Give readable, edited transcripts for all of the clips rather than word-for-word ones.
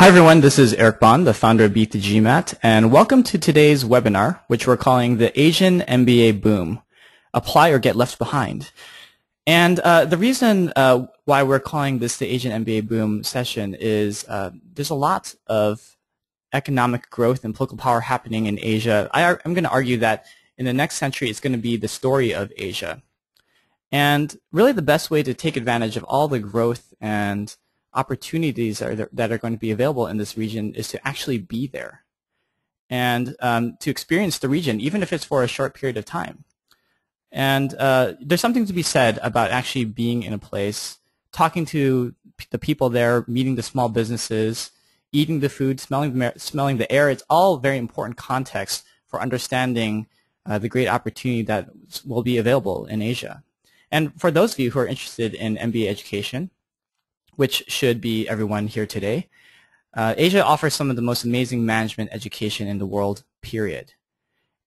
Hi everyone, this is Eric Bond, the founder of Beat the GMAT, and welcome to today's webinar, which we're calling the Asian MBA Boom, Apply or Get Left Behind. And the reason why we're calling this the Asian MBA Boom session is there's a lot of economic growth and political power happening in Asia. I'm going to argue that in the next century it's going to be the story of Asia. And really the best way to take advantage of all the growth and opportunities that are going to be available in this region is to actually be there and to experience the region, even if it's for a short period of time. And there's something to be said about actually being in a place, talking to the people there, meeting the small businesses, eating the food, smelling the air. It's all very important context for understanding the great opportunity that will be available in Asia. And for those of you who are interested in MBA education, which should be everyone here today, Asia offers some of the most amazing management education in the world, period.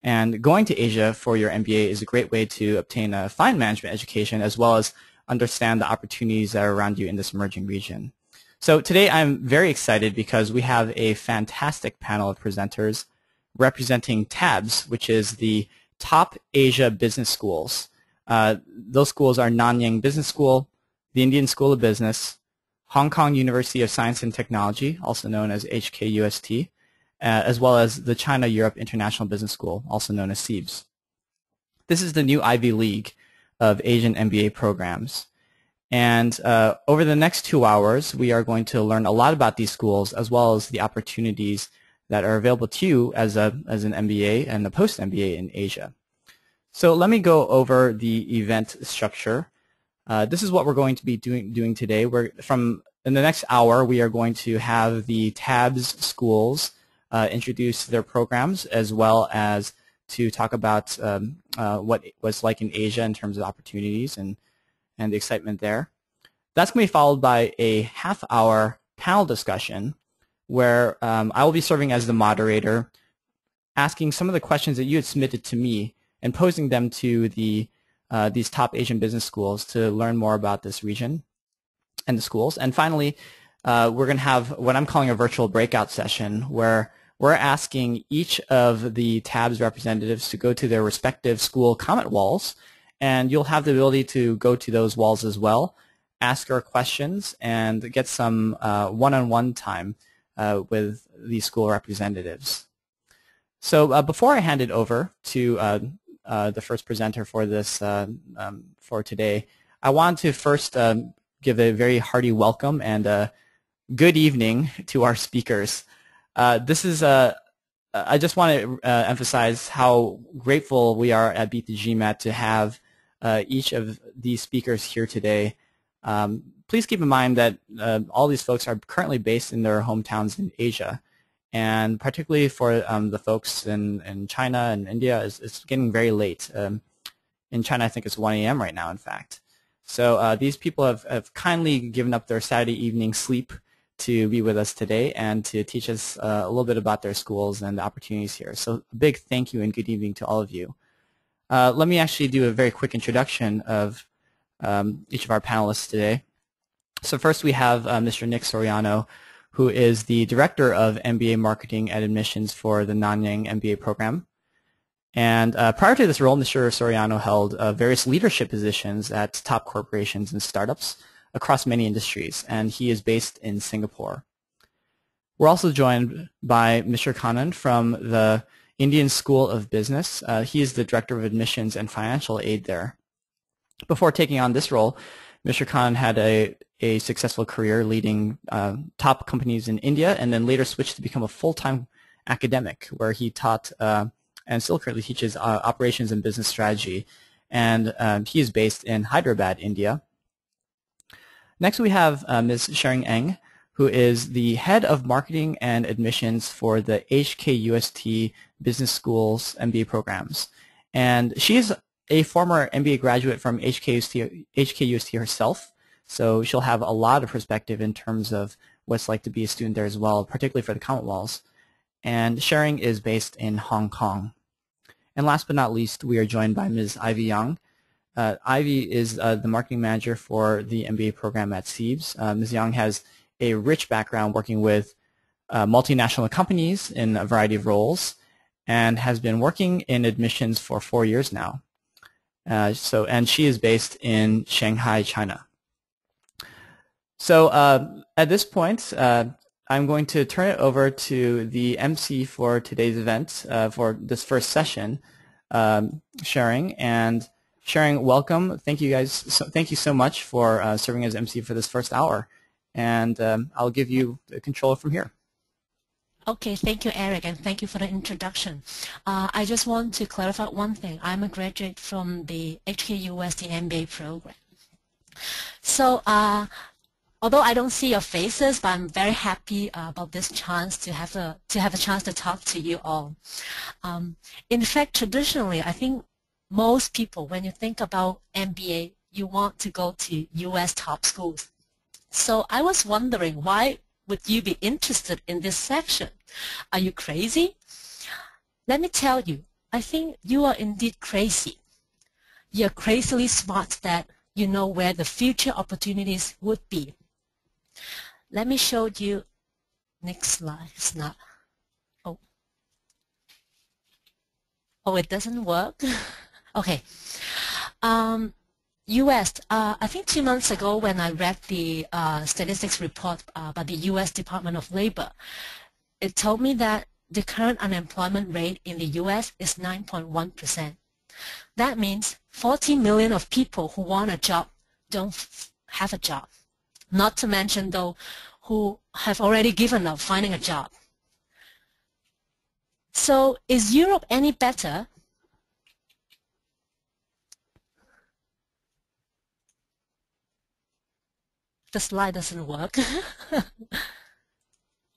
And going to Asia for your MBA is a great way to obtain a fine management education as well as understand the opportunities that are around you in this emerging region. So today I'm very excited because we have a fantastic panel of presenters representing TEIBS, which is the top Asia business schools. Those schools are Nanyang Business School, the Indian School of Business, Hong Kong University of Science and Technology, also known as HKUST, as well as the China-Europe International Business School, also known as CEIBS. This is the new Ivy League of Asian MBA programs. And over the next 2 hours, we are going to learn a lot about these schools as well as the opportunities that are available to you as an MBA and a post-MBA in Asia. So let me go over the event structure. This is what we're going to be doing today. In the next hour, we are going to have the TEIBS schools introduce their programs as well as to talk about what it was like in Asia in terms of opportunities and the excitement there. That's going to be followed by a half-hour panel discussion where I will be serving as the moderator, asking some of the questions that you had submitted to me and posing them to these top Asian business schools to learn more about this region and the schools. And finally, we're going to have what I'm calling a virtual breakout session where we're asking each of the TEIBS representatives to go to their respective school comment walls, and you'll have the ability to go to those walls as well, ask our questions, and get some one-on-one time with the school representatives. So before I hand it over to the first presenter for this for today, I want to first give a very hearty welcome and good evening to our speakers. I just want to emphasize how grateful we are at Beat the GMAT to have each of these speakers here today. Please keep in mind that all these folks are currently based in their hometowns in Asia. And particularly for the folks in China and India, it's getting very late. In China, I think it's 1 a.m. right now, in fact. So these people have kindly given up their Saturday evening sleep to be with us today and to teach us a little bit about their schools and the opportunities here. So a big thank you and good evening to all of you. Let me actually do a very quick introduction of each of our panelists today. So first we have Mr. Nick Soriano, who is the Director of MBA Marketing and Admissions for the Nanyang MBA program. And prior to this role, Mr. Soriano held various leadership positions at top corporations and startups across many industries, and he is based in Singapore. We're also joined by Mr. Kannan from the Indian School of Business. He is the Director of Admissions and Financial Aid there. Before taking on this role, Mr. Khan had a successful career leading top companies in India and then later switched to become a full-time academic where he taught and still currently teaches operations and business strategy. And he is based in Hyderabad, India. Next we have Ms. Sharing Eng, who is the Head of Marketing and Admissions for the HKUST Business School's MBA programs. And she is a former MBA graduate from HKUST herself, so she'll have a lot of perspective in terms of what it's like to be a student there as well, particularly for the comment walls. And Sharing is based in Hong Kong. And last but not least, we are joined by Ms. Ivy Young. Ivy is the marketing manager for the MBA program at CEIBS. Ms. Young has a rich background working with multinational companies in a variety of roles and has been working in admissions for 4 years now. And she is based in Shanghai, China. So at this point, I'm going to turn it over to the MC for today's event, for this first session, Sharing. And Sharing, welcome. Thank you guys. Thank you so much for serving as MC for this first hour. And I'll give you the control from here. Okay, thank you, Eric, and thank you for the introduction. I just want to clarify one thing. I'm a graduate from the HKUST MBA program. So, although I don't see your faces, but I'm very happy about this chance to have a chance to talk to you all. In fact, traditionally, I think most people, when you think about MBA, you want to go to US top schools. So I was wondering, why would you be interested in this section? Are you crazy? Let me tell you, I think you are indeed crazy. You're crazily smart that you know where the future opportunities would be. Let me show you, next slide. It's not, oh, it doesn't work. Okay. US, I think 2 months ago when I read the statistics report by the US Department of Labor, it told me that the current unemployment rate in the US is 9.1%. That means 40 million of people who want a job don't have a job. Not to mention, though, who have already given up finding a job. So is Europe any better? The slide doesn't work.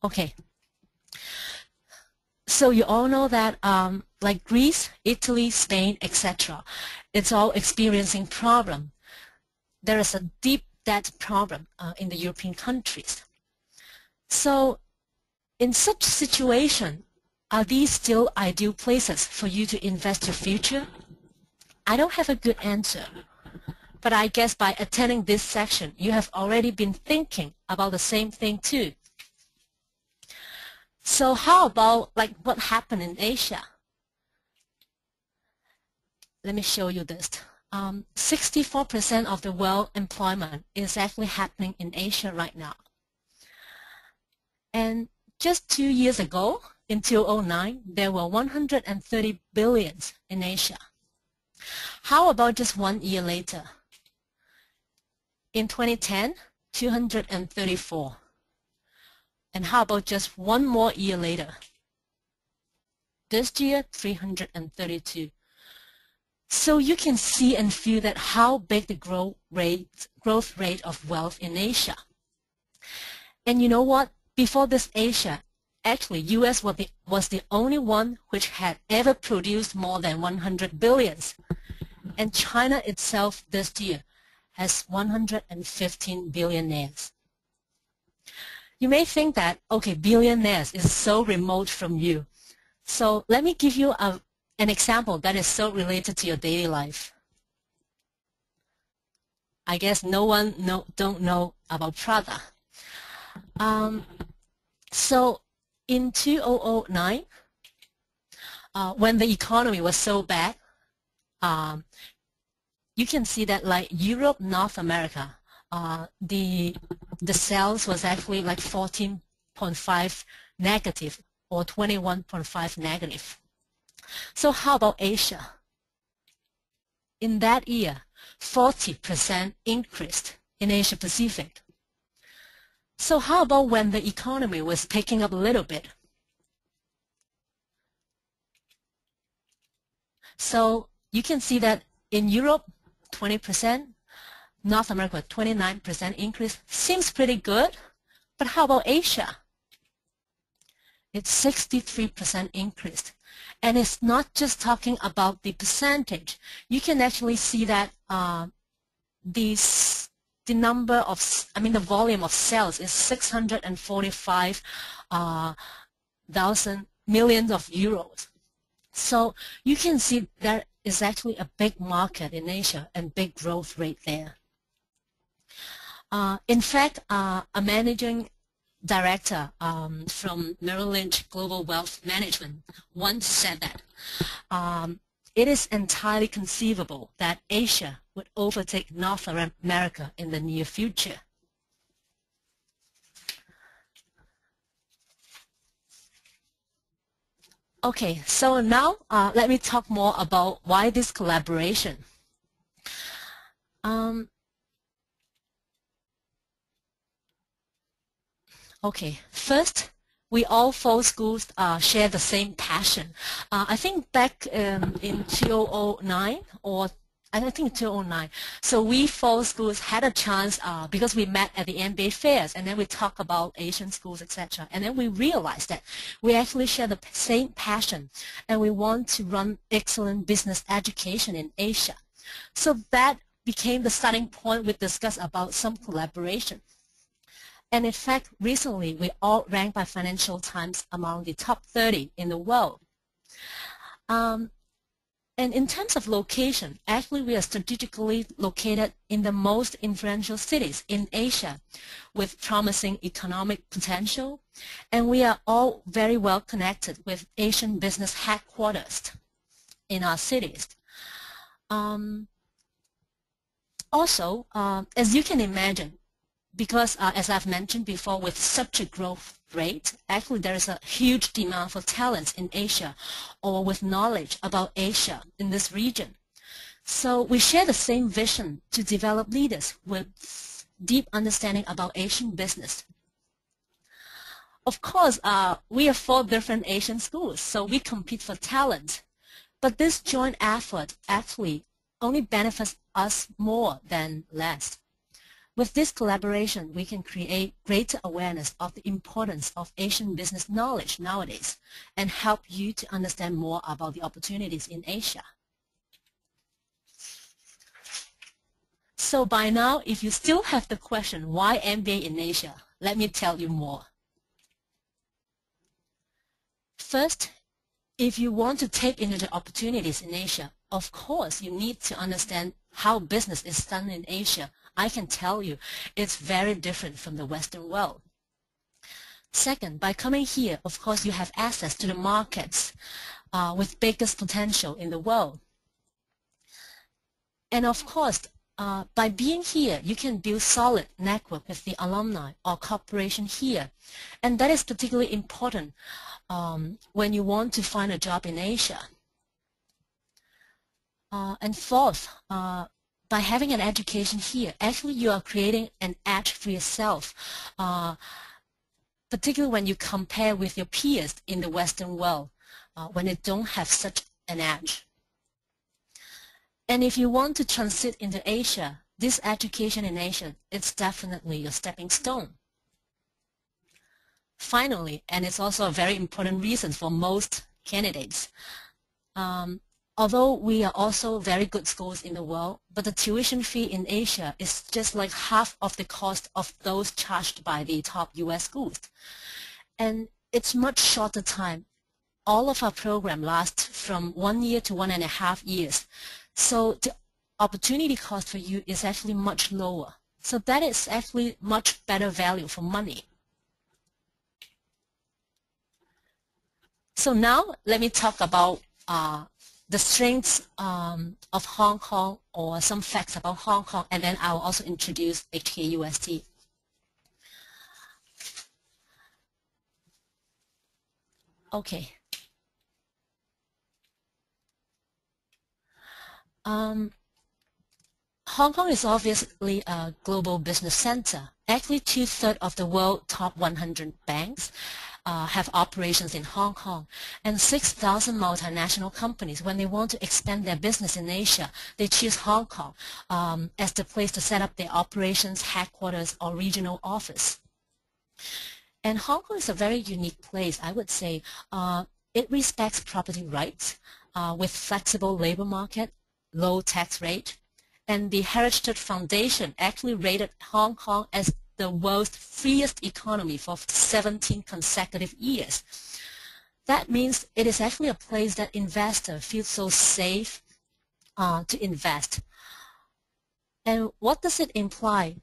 Okay. So you all know that like Greece, Italy, Spain, etc., it's all experiencing problem. There is a deep debt problem in the European countries. So in such situation, are these still ideal places for you to invest your future? I don't have a good answer. But I guess by attending this section, you have already been thinking about the same thing too. So how about like what happened in Asia? Let me show you this. 64% of the world employment is actually happening in Asia right now. And just 2 years ago, in 2009, there were 130 billion in Asia. How about just 1 year later? In 2010, 234. And how about just 1 more year later? This year, 332. So you can see and feel that how big the growth rate of wealth in Asia. And you know what? Before this Asia, actually US was the only one which had ever produced more than 100 billions. And China itself this year has 115 billionaires. You may think that, okay, billionaires is so remote from you. So let me give you an example that is so related to your daily life. I guess no one don't know about Prada. So in 2009, when the economy was so bad, you can see that like Europe, North America, the sales was actually like 14.5 negative or 21.5 negative. So how about Asia? In that year, 40% increased in Asia Pacific. So how about when the economy was picking up a little bit? So you can see that in Europe, 20%, North America, 29% increase. Seems pretty good, but how about Asia? It's 63% increase. And it's not just talking about the percentage. You can actually see that the volume of sales is 645 million of euros. So you can see there is actually a big market in Asia and big growth rate there. In fact, a managing director from Merrill Lynch Global Wealth Management once said that it is entirely conceivable that Asia would overtake North America in the near future. Okay, so now let me talk more about why this collaboration. Okay, first, we all four schools share the same passion. I think back in 2009 or I think 2009. So we four schools had a chance because we met at the MBA fairs and then we talk about Asian schools, etc. And then we realized that we actually share the same passion and we want to run excellent business education in Asia. So that became the starting point. We discussed about some collaboration. And in fact, recently we all ranked by Financial Times among the top 30 in the world. And in terms of location, actually we are strategically located in the most influential cities in Asia with promising economic potential, and we are all very well connected with Asian business headquarters in our cities. Also, as you can imagine, because as I've mentioned before, with such a growth rate, actually there is a huge demand for talents in Asia or with knowledge about Asia in this region. So we share the same vision to develop leaders with deep understanding about Asian business. Of course, we are four different Asian schools, so we compete for talent. But this joint effort actually only benefits us more than less. With this collaboration, we can create greater awareness of the importance of Asian business knowledge nowadays and help you to understand more about the opportunities in Asia. So by now, if you still have the question, why MBA in Asia? Let me tell you more. First, if you want to tap into the opportunities in Asia, of course, you need to understand how business is done in Asia. I can tell you it's very different from the Western world. Second, by coming here, of course, you have access to the markets with biggest potential in the world. And of course, by being here, you can build solid network with the alumni or corporation here. And that is particularly important when you want to find a job in Asia. And fourth, by having an education here, actually you are creating an edge for yourself, particularly when you compare with your peers in the Western world, when they don't have such an edge. And if you want to transit into Asia, this education in Asia is definitely your stepping stone. Finally, and it's also a very important reason for most candidates, although we are also very good schools in the world, but the tuition fee in Asia is just like half of the cost of those charged by the top US schools. And it's much shorter time. All of our program lasts from 1 year to 1.5 years. So the opportunity cost for you is actually much lower. So that is actually much better value for money. So now let me talk about the strengths of Hong Kong or some facts about Hong Kong, and then I will also introduce HKUST. Okay. Hong Kong is obviously a global business center. Actually, 2/3 of the world's top 100 banks have operations in Hong Kong, and 6,000 multinational companies, when they want to expand their business in Asia, they choose Hong Kong as the place to set up their operations, headquarters, or regional office. And Hong Kong is a very unique place, I would say. It respects property rights with flexible labor market, low tax rate, and the Heritage Foundation actually rated Hong Kong as the world's freest economy for 17 consecutive years. That means it is actually a place that investors feel so safe to invest. And what does it imply?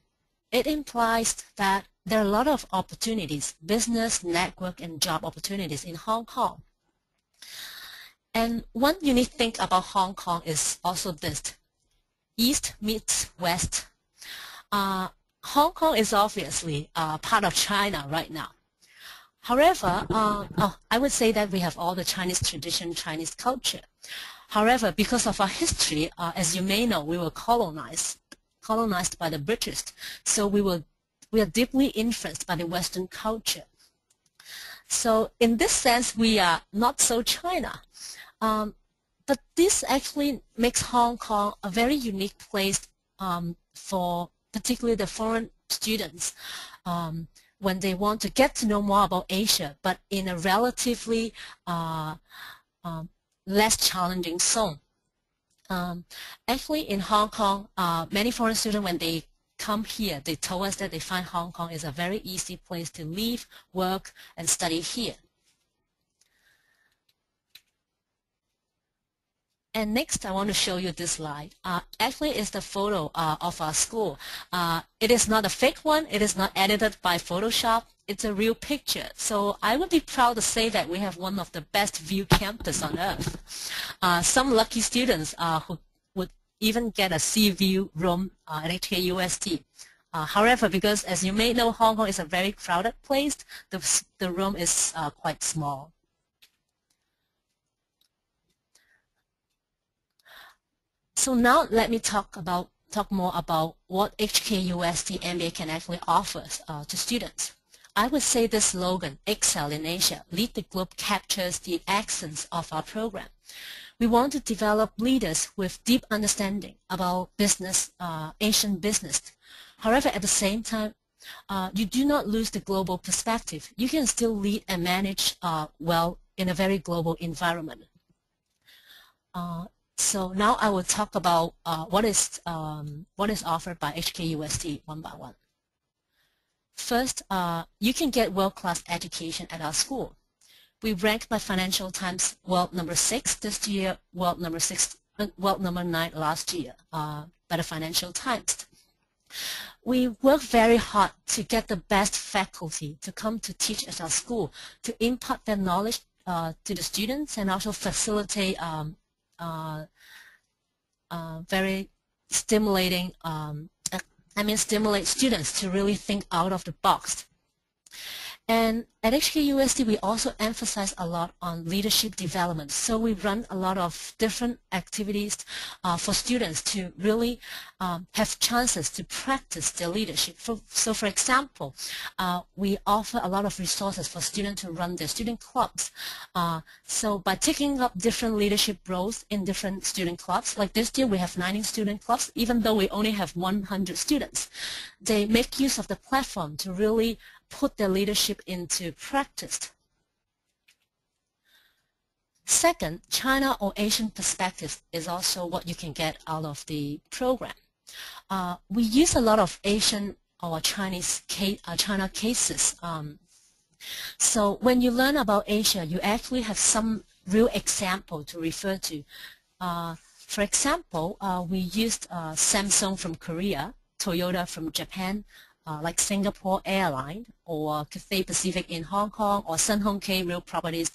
It implies that there are a lot of opportunities, business, network, and job opportunities in Hong Kong. And one unique thing about Hong Kong is also this: East meets West. Hong Kong is obviously part of China right now. However, I would say that we have all the Chinese tradition, Chinese culture. However, because of our history, as you may know, we were colonized by the British. So we are deeply influenced by the Western culture. So in this sense, we are not so China. But this actually makes Hong Kong a very unique place for particularly the foreign students when they want to get to know more about Asia, but in a relatively less challenging zone. Actually, in Hong Kong, many foreign students, when they come here, they told us that they find Hong Kong is a very easy place to live, work, and study here. And next, I want to show you this slide. Actually, it's the photo of our school. It is not a fake one. It is not edited by Photoshop. It's a real picture. So I would be proud to say that we have one of the best view campus on earth. Some lucky students who would even get a sea view room at HKUST. However, because as you may know, Hong Kong is a very crowded place, the room is quite small. So now let me talk more about what HKUST MBA can actually offer to students. I would say this slogan, "Excel in Asia, Lead the Globe," captures the essence of our program. We want to develop leaders with deep understanding about business, Asian business. However, at the same time, you do not lose the global perspective. You can still lead and manage well in a very global environment. So now I will talk about what is offered by HKUST one by one. First, you can get world-class education at our school. We ranked by Financial Times world number 6 this year, world number 9 last year by the Financial Times. We work very hard to get the best faculty to come to teach at our school, to impart their knowledge to the students, and also facilitate very stimulating, stimulate students to really think out of the box. And at HKUST, we also emphasize a lot on leadership development. So we run a lot of different activities for students to really have chances to practice their leadership. So for example, we offer a lot of resources for students to run their student clubs. So by taking up different leadership roles in different student clubs, like this year we have 90 student clubs, even though we only have 100 students. They make use of the platform to really put their leadership into practice. Second, China or Asian perspective is also what you can get out of the program. We use a lot of Asian or China cases. So when you learn about Asia, you actually have some real example to refer to. For example, we used Samsung from Korea, Toyota from Japan, like Singapore Airlines or Cathay Pacific in Hong Kong, or Sun Hung Kai Real Properties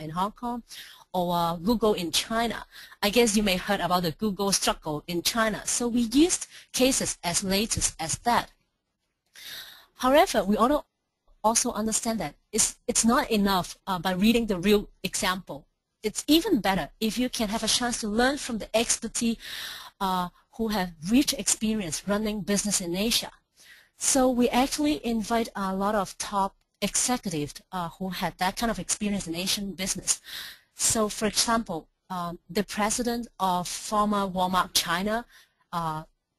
in Hong Kong, or Google in China. I guess you may have heard about the Google struggle in China. So we used cases as latest as that. However, we also understand that it's not enough by reading the real example. It's even better if you can have a chance to learn from the expertise who have rich experience running business in Asia. So we actually invite a lot of top executives who had that kind of experience in Asian business. So for example, the president of former Walmart China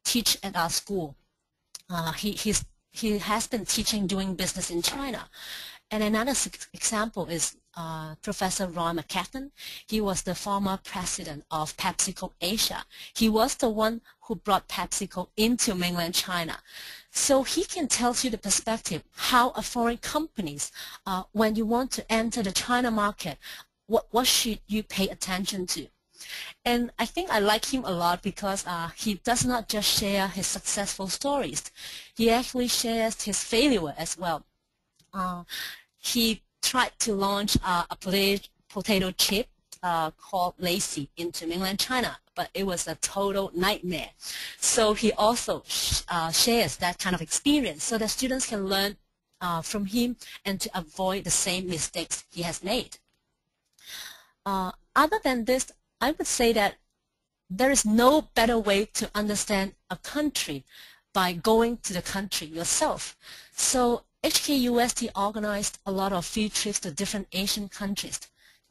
teach at our school. He has been teaching doing business in China. And another example is Professor Roy McCaffin. He was the former president of PepsiCo Asia. He was the one who brought PepsiCo into mainland China. So he can tell you the perspective how a foreign companies, when you want to enter the China market, what should you pay attention to? And I think I like him a lot because he does not just share his successful stories. He actually shares his failure as well. He tried to launch a potato chip called Lacy into mainland China, but it was a total nightmare. So he also shares that kind of experience so that students can learn from him and to avoid the same mistakes he has made. Other than this, I would say that there is no better way to understand a country by going to the country yourself. So HKUST organized a lot of field trips to different Asian countries.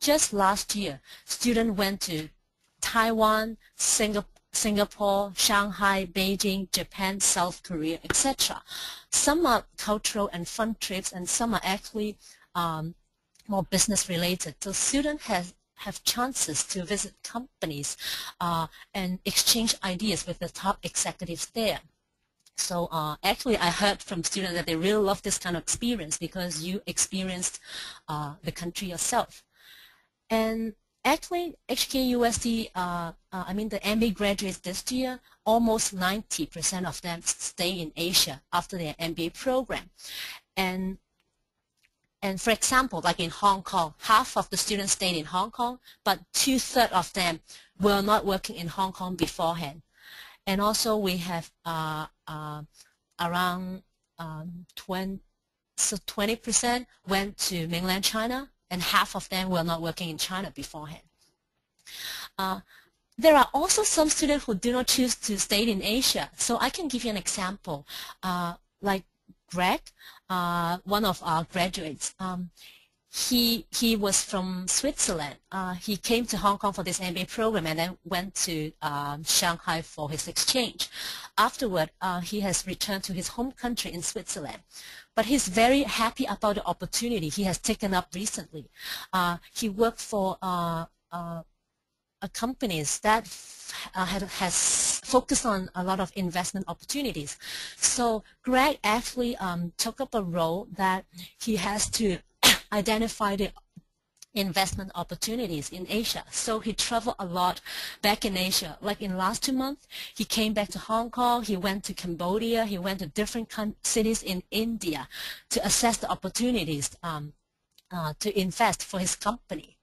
Just last year, students went to Taiwan, Singapore, Shanghai, Beijing, Japan, South Korea, etc. Some are cultural and fun trips, and some are actually more business related. So students have chances to visit companies and exchange ideas with the top executives there. So actually I heard from students that they really love this kind of experience because you experienced the country yourself. And actually HKUST, I mean the MBA graduates this year, almost 90% of them stay in Asia after their MBA program. And for example, like in Hong Kong, half of the students stayed in Hong Kong, but 2/3 of them were not working in Hong Kong beforehand. And also we have around 20% went to mainland China, and half of them were not working in China beforehand. There are also some students who do not choose to stay in Asia. So I can give you an example. Like Greg, one of our graduates, he was from Switzerland. He came to Hong Kong for this MBA program and then went to Shanghai for his exchange. Afterward, he has returned to his home country in Switzerland. But he's very happy about the opportunity he has taken up recently. He worked for companies that has focused on a lot of investment opportunities. So Greg actually took up a role that he has to identify the investment opportunities in Asia. So he traveled a lot back in Asia. Like in last 2 months, he came back to Hong Kong, he went to Cambodia, he went to different cities in India to assess the opportunities to invest for his company.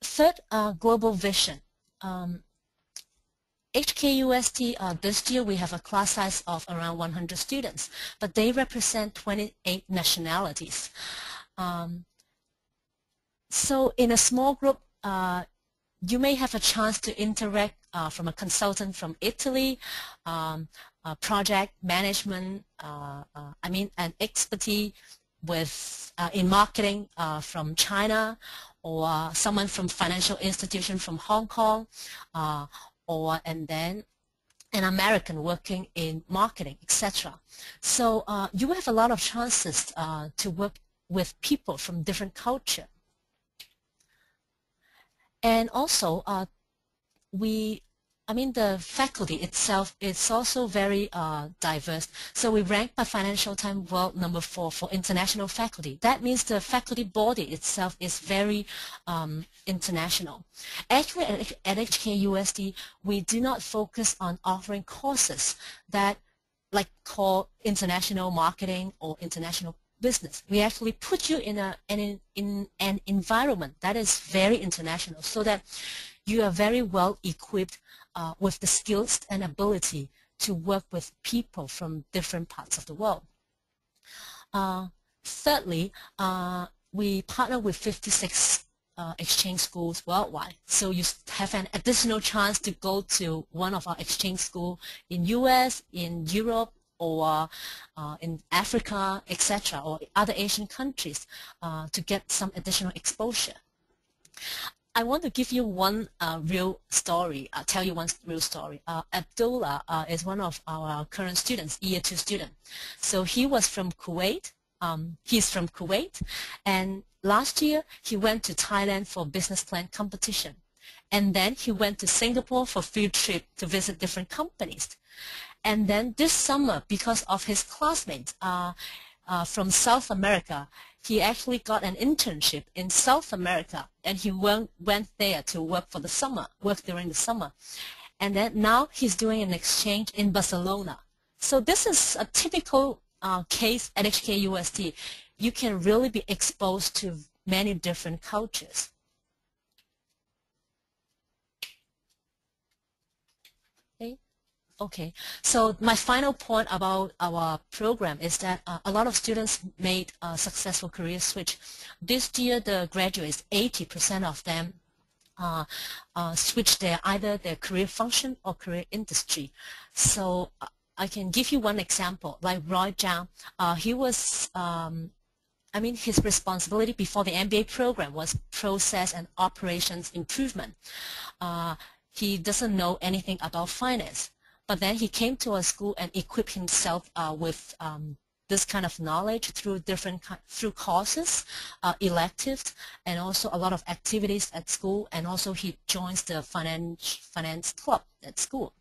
Third, global vision. HKUST, this year we have a class size of around 100 students, but they represent 28 nationalities. So in a small group, you may have a chance to interact from a consultant from Italy, project management, and expertise with in marketing from China, or someone from financial institution from Hong Kong, and then an American working in marketing, etc. So you have a lot of chances to work with people from different culture. And also, the faculty itself is also very diverse. So we rank by Financial Times World number 4 for international faculty. That means the faculty body itself is very international. Actually, at HKUST, we do not focus on offering courses that call international marketing or international business. We actually put you in an environment that is very international, so that you are very well equipped with the skills and ability to work with people from different parts of the world. Thirdly, we partner with 56 exchange schools worldwide. So you have an additional chance to go to one of our exchange schools in US, in Europe, or in Africa, etc., or other Asian countries to get some additional exposure. I want to give you one real story. I'll tell you one real story. Abdullah is one of our current students, year 2 student. So he was from Kuwait. He's from Kuwait, and last year he went to Thailand for business plan competition, and then he went to Singapore for field trip to visit different companies. And then this summer, because of his classmates from South America, he actually got an internship in South America, and he went there to work for the summer, work during the summer. And then now he's doing an exchange in Barcelona. So this is a typical case at HKUST. You can really be exposed to many different cultures. Okay, so my final point about our program is that a lot of students made a successful career switch. This year, the graduates, 80% of them switched either their career function or career industry. So I can give you one example, like Roy Zhang. He was, his responsibility before the MBA program was process and operations improvement. He doesn't know anything about finance. But then he came to our school and equipped himself with this kind of knowledge through through courses, electives, and also a lot of activities at school. And also he joins the finance club at school.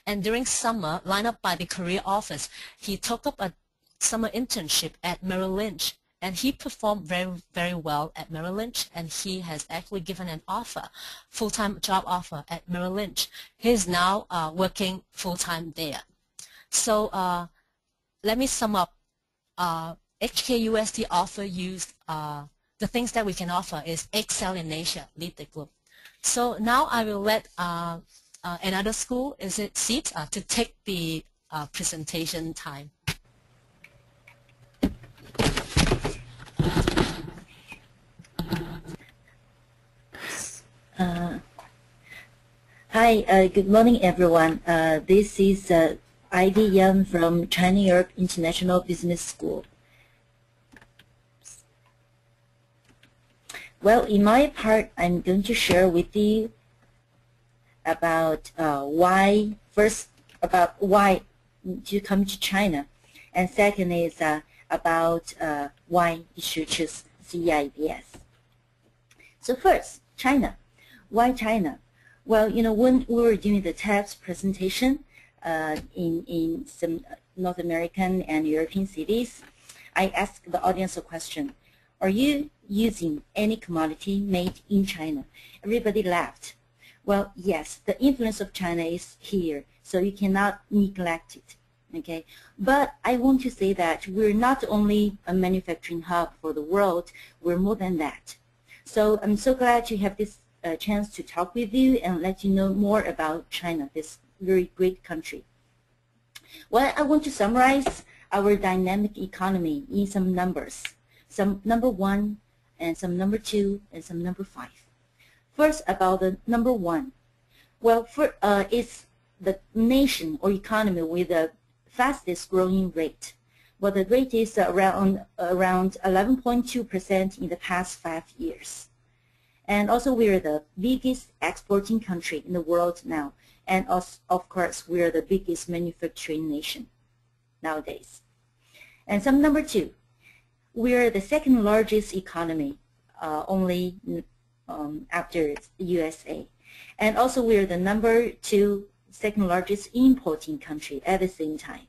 And during summer, lined up by the career office, he took up a summer internship at Merrill Lynch. And he performed very, very well at Merrill Lynch, and he has actually given an offer, full-time job offer at Merrill Lynch. He is now working full-time there. So let me sum up. HKUST offer you the things that we can offer is excel in Asia, lead the group. So now I will let another school, is it CEIBS, to take the presentation time. Hi, good morning, everyone. This is Ivy Young from China Europe International Business School. Well, in my part, I'm going to share with you about why to come to China, and second is about why you should choose CEIBS. So first, China. Why China? Well, when we were doing the TEPS presentation in some North American and European cities, I asked the audience a question. Are you using any commodity made in China? Everybody laughed. Well, yes, the influence of China is here, so you cannot neglect it. Okay, but I want to say that we're not only a manufacturing hub for the world, we're more than that. So I'm so glad to have this chance to talk with you and let you know more about China, this very great country. Well, I want to summarize our dynamic economy in some numbers, some number 1 and some number 2 and some number 5. First, about the number 1. Well, it's the nation or economy with the fastest growing rate. Well, the rate is around 11.2% in the past 5 years. And also, we are the biggest exporting country in the world now. And also, of course, we are the biggest manufacturing nation nowadays. And some number 2, we are the second largest economy, only after the USA. And also, we are the number 2 second largest importing country at the same time.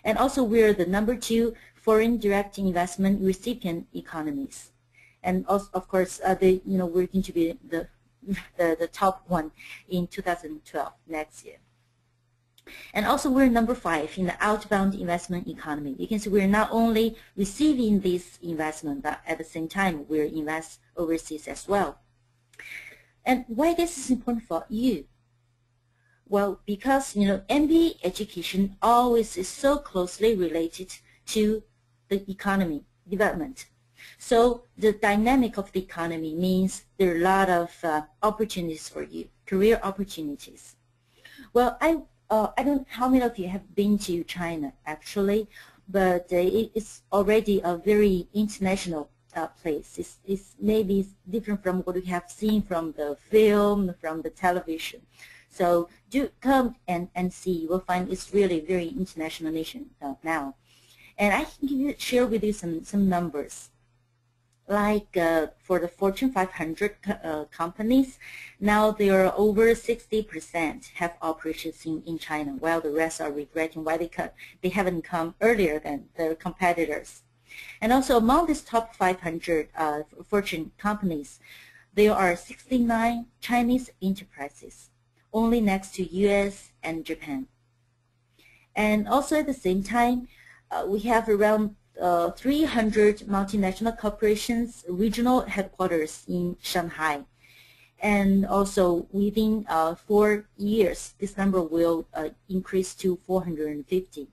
And also, we are the number 2 foreign direct investment recipient economies. And also, of course, we're going to be the top one in 2012, next year. And also, we're number 5 in the outbound investment economy. You can see we're not only receiving this investment, but at the same time, we're invest overseas as well. And why this is important for you? Well, because, MBA education always is so closely related to the economy development. So the dynamic of the economy means there are a lot of opportunities for you, career opportunities. Well, I don't know how many of you have been to China, actually, but it's already a very international place. It's maybe different from what we have seen from the film, from the television. So do come and see. You will find it's really very international nation now. And I can share with you some numbers. Like for the Fortune 500 companies, now there are over 60% have operations in China, while the rest are regretting why they haven't come earlier than their competitors. And also among these top 500 Fortune companies, there are 69 Chinese enterprises, only next to US and Japan. And also at the same time, we have around 300 multinational corporations, regional headquarters in Shanghai. And also within 4 years, this number will increase to 450.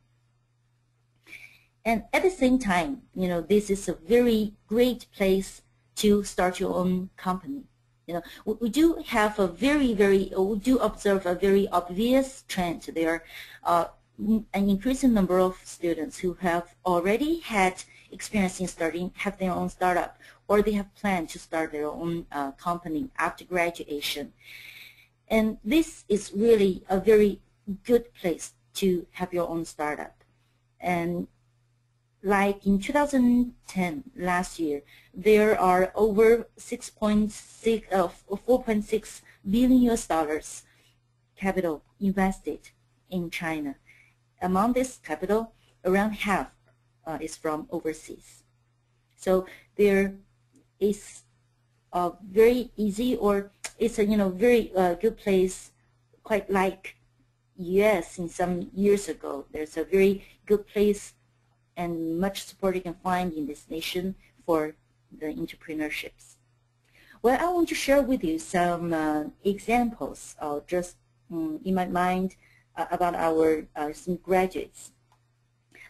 And at the same time, this is a very great place to start your own company. We do have a we do observe a very obvious trend there. An increasing number of students who have already had experience in have their own startup, or they have planned to start their own company after graduation. And this is really a very good place to have your own startup. And like in 2010, last year, there are over 4.6 billion US dollars capital invested in China. Among this capital, around half is from overseas. So there is a very easy, or it's a very good place, quite like US in some years ago. There's a very good place and much support you can find in this nation for the entrepreneurships. Well, I want to share with you some examples just in my mind about our some graduates.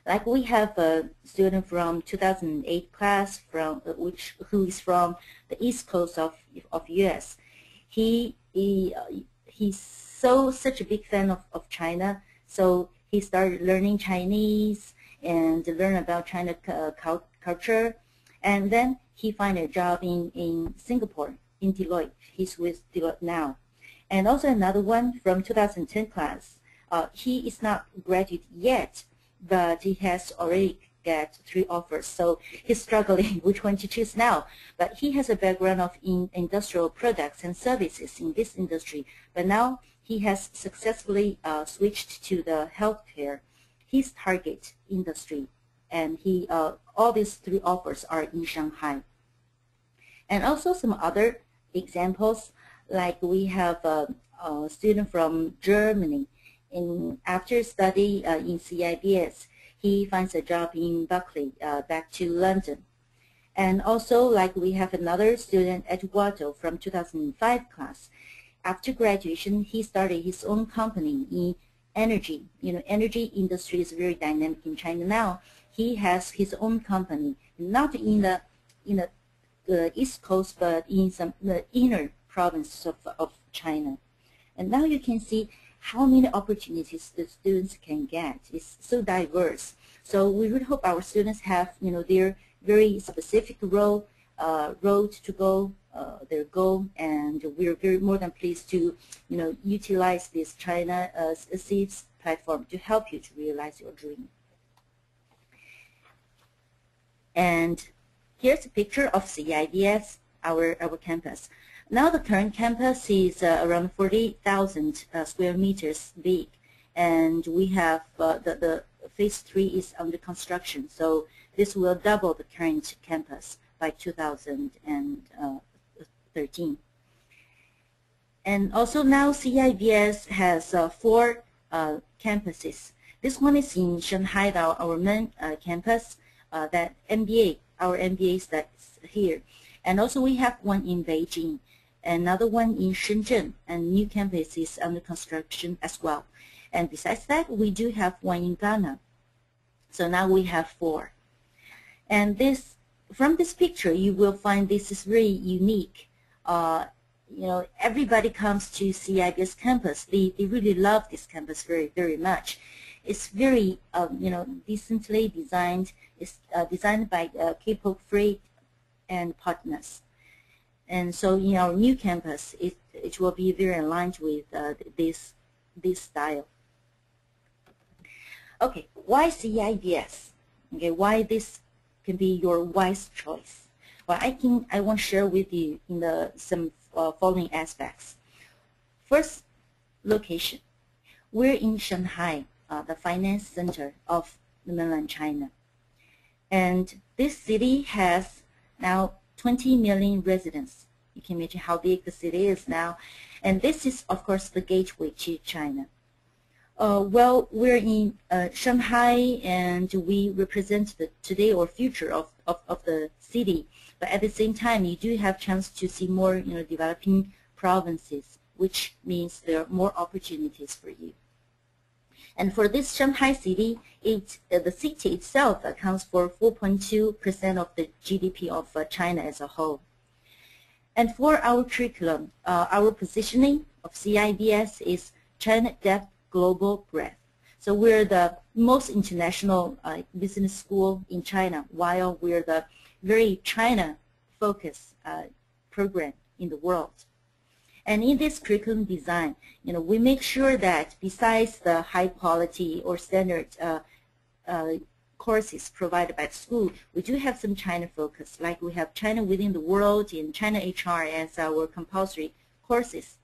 Like we have a student from 2008 class who is from the East Coast of US. He's such a big fan of China, so he started learning Chinese and learn about China culture, and then he found a job in Singapore, in Deloitte. He's with Deloitte now. And also another one from 2010 class. He is not graduate yet, but he has already got 3 offers. So he's struggling which one to choose now. But he has a background in industrial products and services in this industry. But now he has successfully switched to the healthcare, his target industry. And all these 3 offers are in Shanghai. And also some other examples, like we have a student from Germany. After study in CEIBS, he finds a job in Berkeley, back to London. And also, like we have another student, Eduardo, from 2005 class. After graduation, he started his own company in energy. Energy industry is very dynamic in China now. He has his own company, not in the East Coast, but in the inner provinces of China. And now you can see how many opportunities the students can get. It's so diverse. So we really hope our students have, their very specific road to go, their goal, and we're more than pleased to, utilize this China CEIBS platform to help you to realize your dream. And here's a picture of CEIBS, our campus. Now the current campus is around 40,000 square meters big, and we have the phase 3 is under construction. So this will double the current campus by 2013. And also now CEIBS has 4 campuses. This one is in Shanghai, our main campus. That MBA, our MBA is here. And also we have one in Beijing, another one in Shenzhen, and new campus is under construction as well. And besides that, we do have one in Ghana. So now we have 4. And from this picture, you will find this is really unique. Everybody comes to CEIBS campus. They really love this campus very, very much. It's very, decently designed. It's designed by K-pop Free and partners. And so in our new campus, it will be very aligned with this style. Okay, why CEIBS? Okay, why this can be your wise choice? Well, I want to share with you in some following aspects. First, location. We're in Shanghai, the finance center of the mainland China. And this city has now 20 million residents. You can imagine how big the city is now. And this is, of course, the gateway to China. Well, we're in Shanghai, and we represent the today or future of the city. But at the same time, you do have chance to see more, developing provinces, which means there are more opportunities for you. And for this Shanghai city, the city itself accounts for 4.2% of the GDP of China as a whole. And for our curriculum, our positioning of CEIBS is China Depth Global Breadth. So we're the most international business school in China, while we're the very China-focused program in the world. And in this curriculum design, we make sure that besides the high quality or standard courses provided by the school, we do have some China focus, like we have China within the world and China HR as our compulsory courses.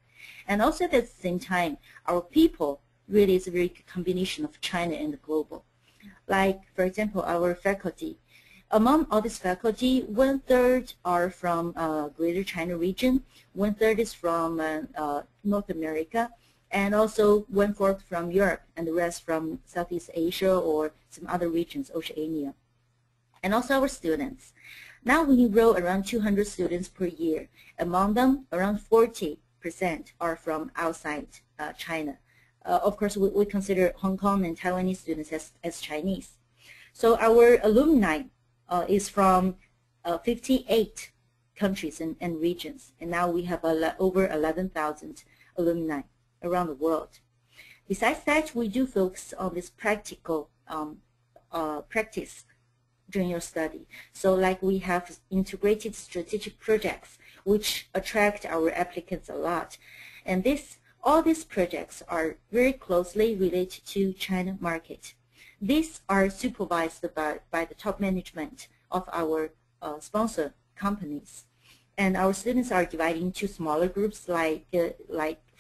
And also at the same time, our people really is a very good combination of China and the global. Like, for example, our faculty. Among all this faculty, 1/3 are from Greater China region, 1/3 is from North America, and also 1/4 from Europe, and the rest from Southeast Asia or some other regions, Oceania. And also our students. Now we enroll around 200 students per year. Among them, around 40% are from outside China. Of course, we consider Hong Kong and Taiwanese students as Chinese. So our alumni is from 58 countries and regions, and now we have over 11,000 alumni around the world. Besides that, we do focus on this practical practice during your study. So like we have integrated strategic projects which attract our applicants a lot. And all these projects are very closely related to China market. These are supervised by the top management of our sponsor companies. And our students are divided into smaller groups like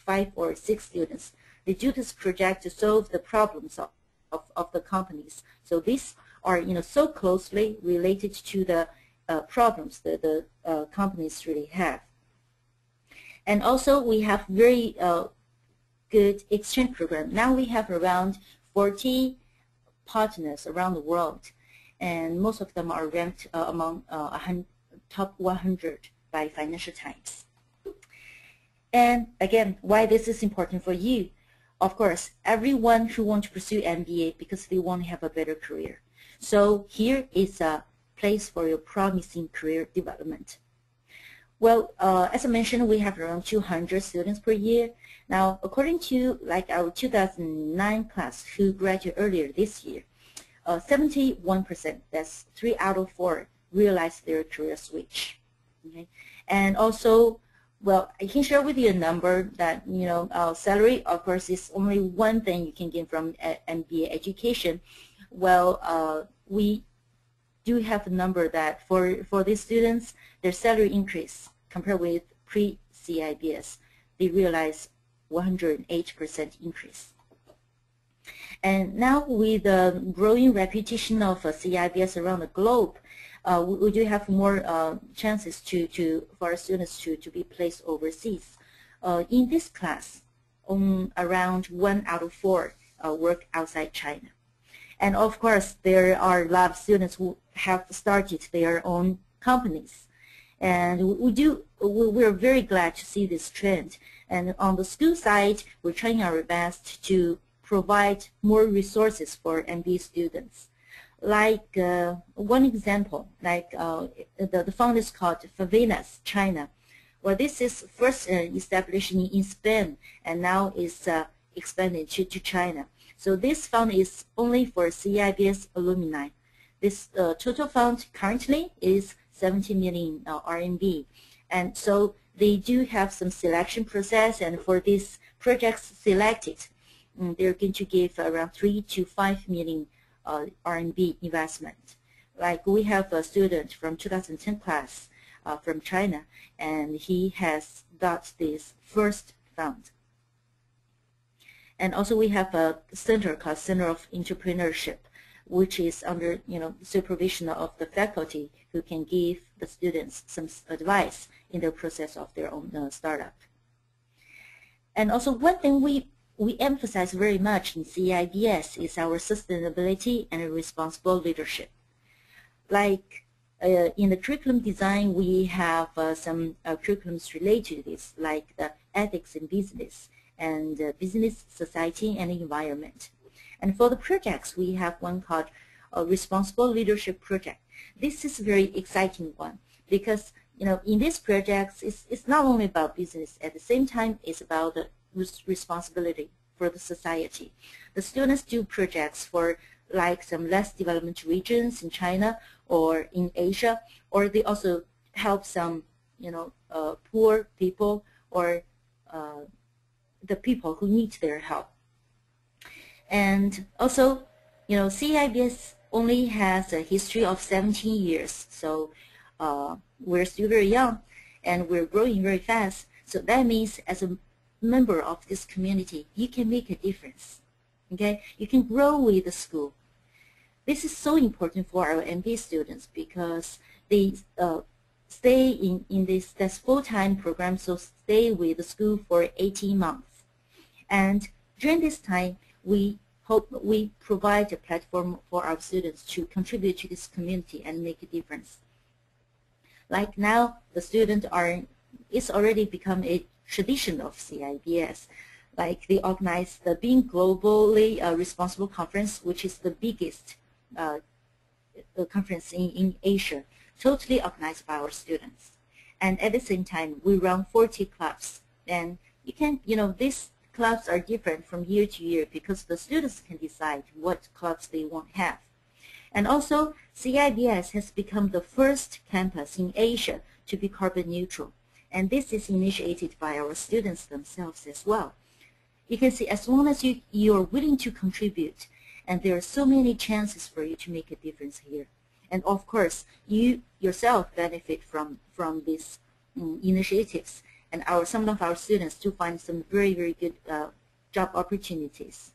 5 or 6 students. They do this project to solve the problems of the companies. So these are so closely related to the problems that the companies really have. And also we have very good exchange program. Now we have around 40 partners around the world, and most of them are ranked among top 100 by Financial Times. And again, why this is important for you? Of course, everyone who wants to pursue MBA because they want to have a better career. So here is a place for your promising career development. Well, as I mentioned, we have around 200 students per year. Now, according to our 2009 class who graduated earlier this year, 71%, that's 3 out of 4, realized their career switch. Okay? And also, well, I can share with you a number that, salary, of course, is only one thing you can get from MBA education. Well, we do have a number that for these students, their salary increase compared with pre-CEIBS, they realize 108% increase. And now with the growing reputation of CEIBS around the globe, we do have more chances for our students to be placed overseas. In this class, around 1 out of 4 work outside China. And of course, there are a lot of students who have started their own companies. And we're very glad to see this trend. And on the school side, we're trying our best to provide more resources for MBA students. Like one example, the fund is called Favelas China. Well, this is first established in Spain and now is expanded to China. So this fund is only for CEIBS alumni. This total fund currently is 70 million RMB. And so they do have some selection process, and for these projects selected, they're going to give around 3 to 5 million RMB investment. Like we have a student from 2010 class from China, and he has got this first fund. And also we have a center called Center of Entrepreneurship. which is under supervision of the faculty who can give the students some advice in the process of their own startup. And also one thing we emphasize very much in CEIBS is our sustainability and responsible leadership. Like in the curriculum design, we have some curriculums related to this, like the ethics in business and business, society, and environment. And for the projects, we have one called a responsible leadership project. This is a very exciting one because in these projects, it's not only about business. At the same time, it's about the responsibility for the society. The students do projects for like some less developed regions in China or in Asia, or they also help some poor people or the people who need their help. And also, CEIBS only has a history of 17 years, so we're still very young and we're growing very fast. So that means as a member of this community, you can make a difference. Okay, you can grow with the school. This is so important for our MBA students because they stay in this full-time program, so stay with the school for 18 months. And during this time, we hope we provide a platform for our students to contribute to this community and make a difference. Like now, the students it's already become a tradition of CEIBS. Like they organize the Being Globally Responsible Conference, which is the biggest conference in Asia, totally organized by our students. And at the same time, we run 40 clubs. And you can, these clubs are different from year to year because the students can decide what clubs they want to have. And also, CEIBS has become the first campus in Asia to be carbon neutral. And this is initiated by our students themselves as well. You can see as long as you're willing to contribute, and there are so many chances for you to make a difference here. And of course, you yourself benefit from these initiatives. And some of our students do find some very, very good job opportunities.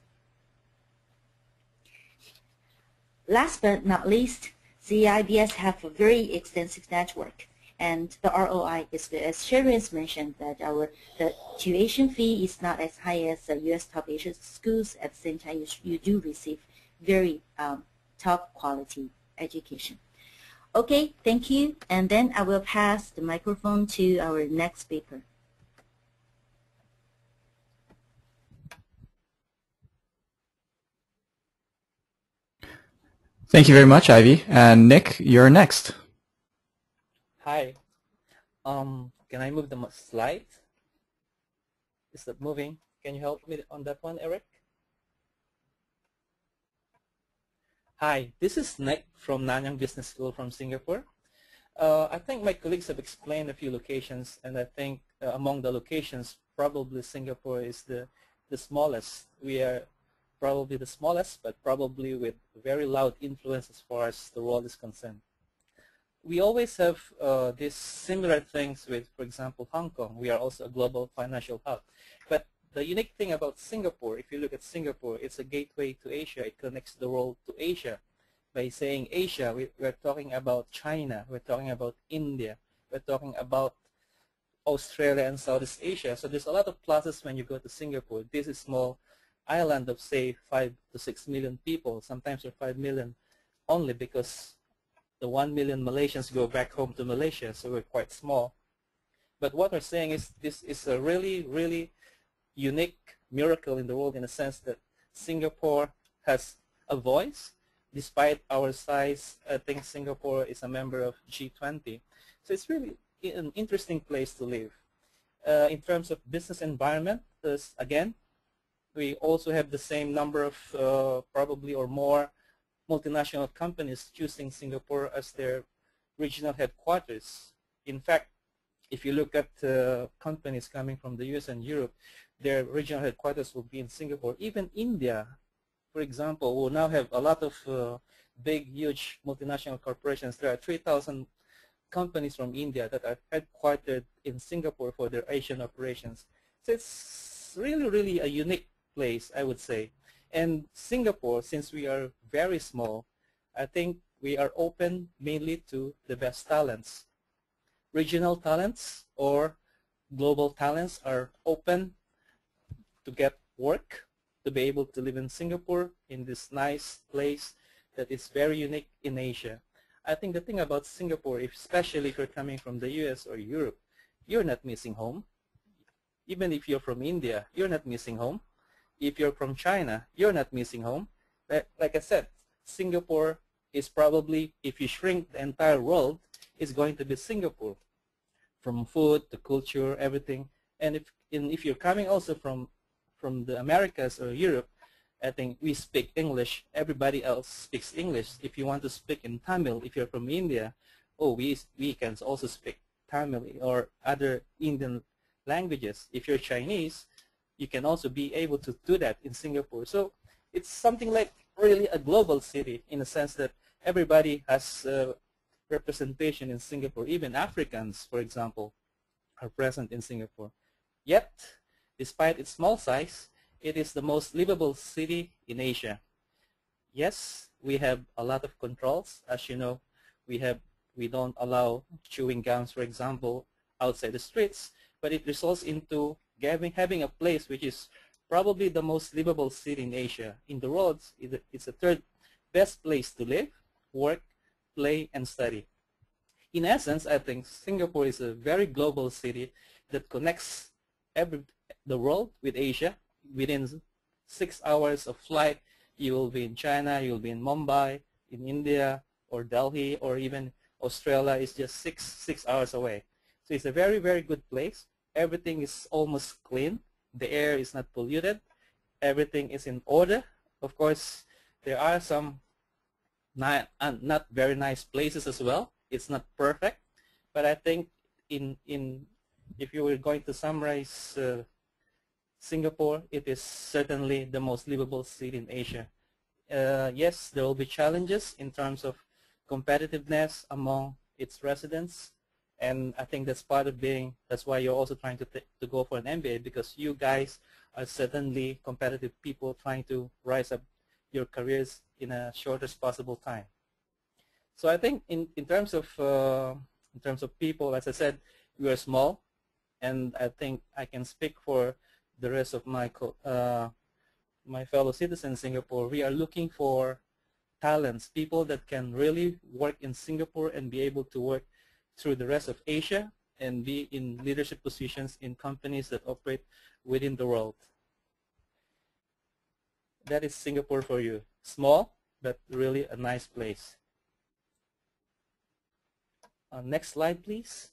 Last but not least, CEIBS have a very extensive network. And the ROI is, as Sherry has mentioned, that the tuition fee is not as high as the U.S. top Asian schools. At the same time, you do receive very top quality education. Okay, thank you. And then I will pass the microphone to our next speaker. Thank you very much, Ivy. And Nick, you're next. Hi. Can I move the slide? Is that moving? Can you help me on that one, Eric? Hi, this is Nick from Nanyang Business School from Singapore. I think my colleagues have explained a few locations, and I think among the locations, probably Singapore is the smallest. We are probably the smallest, but probably with very loud influence as far as the world is concerned. We always have these similar things with, for example, Hong Kong. We are also a global financial hub. But the unique thing about Singapore, if you look at Singapore, it's a gateway to Asia. It connects the world to Asia. By saying Asia, we're talking about China. We're talking about India. We're talking about Australia and Southeast Asia. So there's a lot of pluses when you go to Singapore. This is a small island of, say, 5 to 6 million people. Sometimes you're 5 million only because the 1 million Malaysians go back home to Malaysia, so we're quite small. But what we're saying is this is a really, really unique miracle in the world in a sense that Singapore has a voice. Despite our size, I think Singapore is a member of G20. So it's really an interesting place to live. In terms of business environment, again, we also have the same number of probably or more multinational companies choosing Singapore as their regional headquarters. In fact, if you look at companies coming from the US and Europe, their regional headquarters will be in Singapore. Even India, for example, will now have a lot of big, huge multinational corporations. There are 3,000 companies from India that are headquartered in Singapore for their Asian operations. So it's really, really a unique place, I would say. And Singapore, since we are very small, I think we are open mainly to the best talents. Regional talents or global talents are open to get work, to be able to live in Singapore, in this nice place that is very unique in Asia. I think the thing about Singapore, especially if you're coming from the US or Europe, you're not missing home. Even if you're from India, you're not missing home. If you're from China, you're not missing home. Like I said, Singapore is probably, if you shrink the entire world, is going to be Singapore. From food to culture, everything. And if you're coming also from the Americas or Europe, I think we speak English. Everybody else speaks English. If you want to speak in Tamil, if you're from India, oh, we can also speak Tamil or other Indian languages. If you're Chinese, you can also be able to do that in Singapore. So it's something like really a global city in the sense that everybody has representation in Singapore. Even Africans, for example, are present in Singapore. Yet, despite its small size, it is the most livable city in Asia. Yes, we have a lot of controls. As you know, we don't allow chewing gums, for example, outside the streets, but it results into having a place which is probably the most livable city in Asia. In the world, it's the third best place to live, work, play, and study. In essence, I think Singapore is a very global city that connects the world with Asia. Within 6 hours of flight, you will be in China, you will be in Mumbai, in India, or Delhi, or even Australia is just six hours away. So it's a very, very good place. Everything is almost clean. The air is not polluted. Everything is in order. Of course, there are some not very nice places as well. It's not perfect, but I think if you were going to summarize Singapore, it is certainly the most livable city in Asia. Yes, there will be challenges in terms of competitiveness among its residents, and I think that's part of that's why you're also trying to go for an MBA, because you guys are certainly competitive people trying to rise up your careers in a shortest possible time. So I think in terms of people, as I said, we are small, and I think I can speak for the rest of my fellow citizens in Singapore. We are looking for talents, people that can really work in Singapore and be able to work through the rest of Asia and be in leadership positions in companies that operate within the world. That is Singapore for you. Small, but really a nice place. Next slide, please.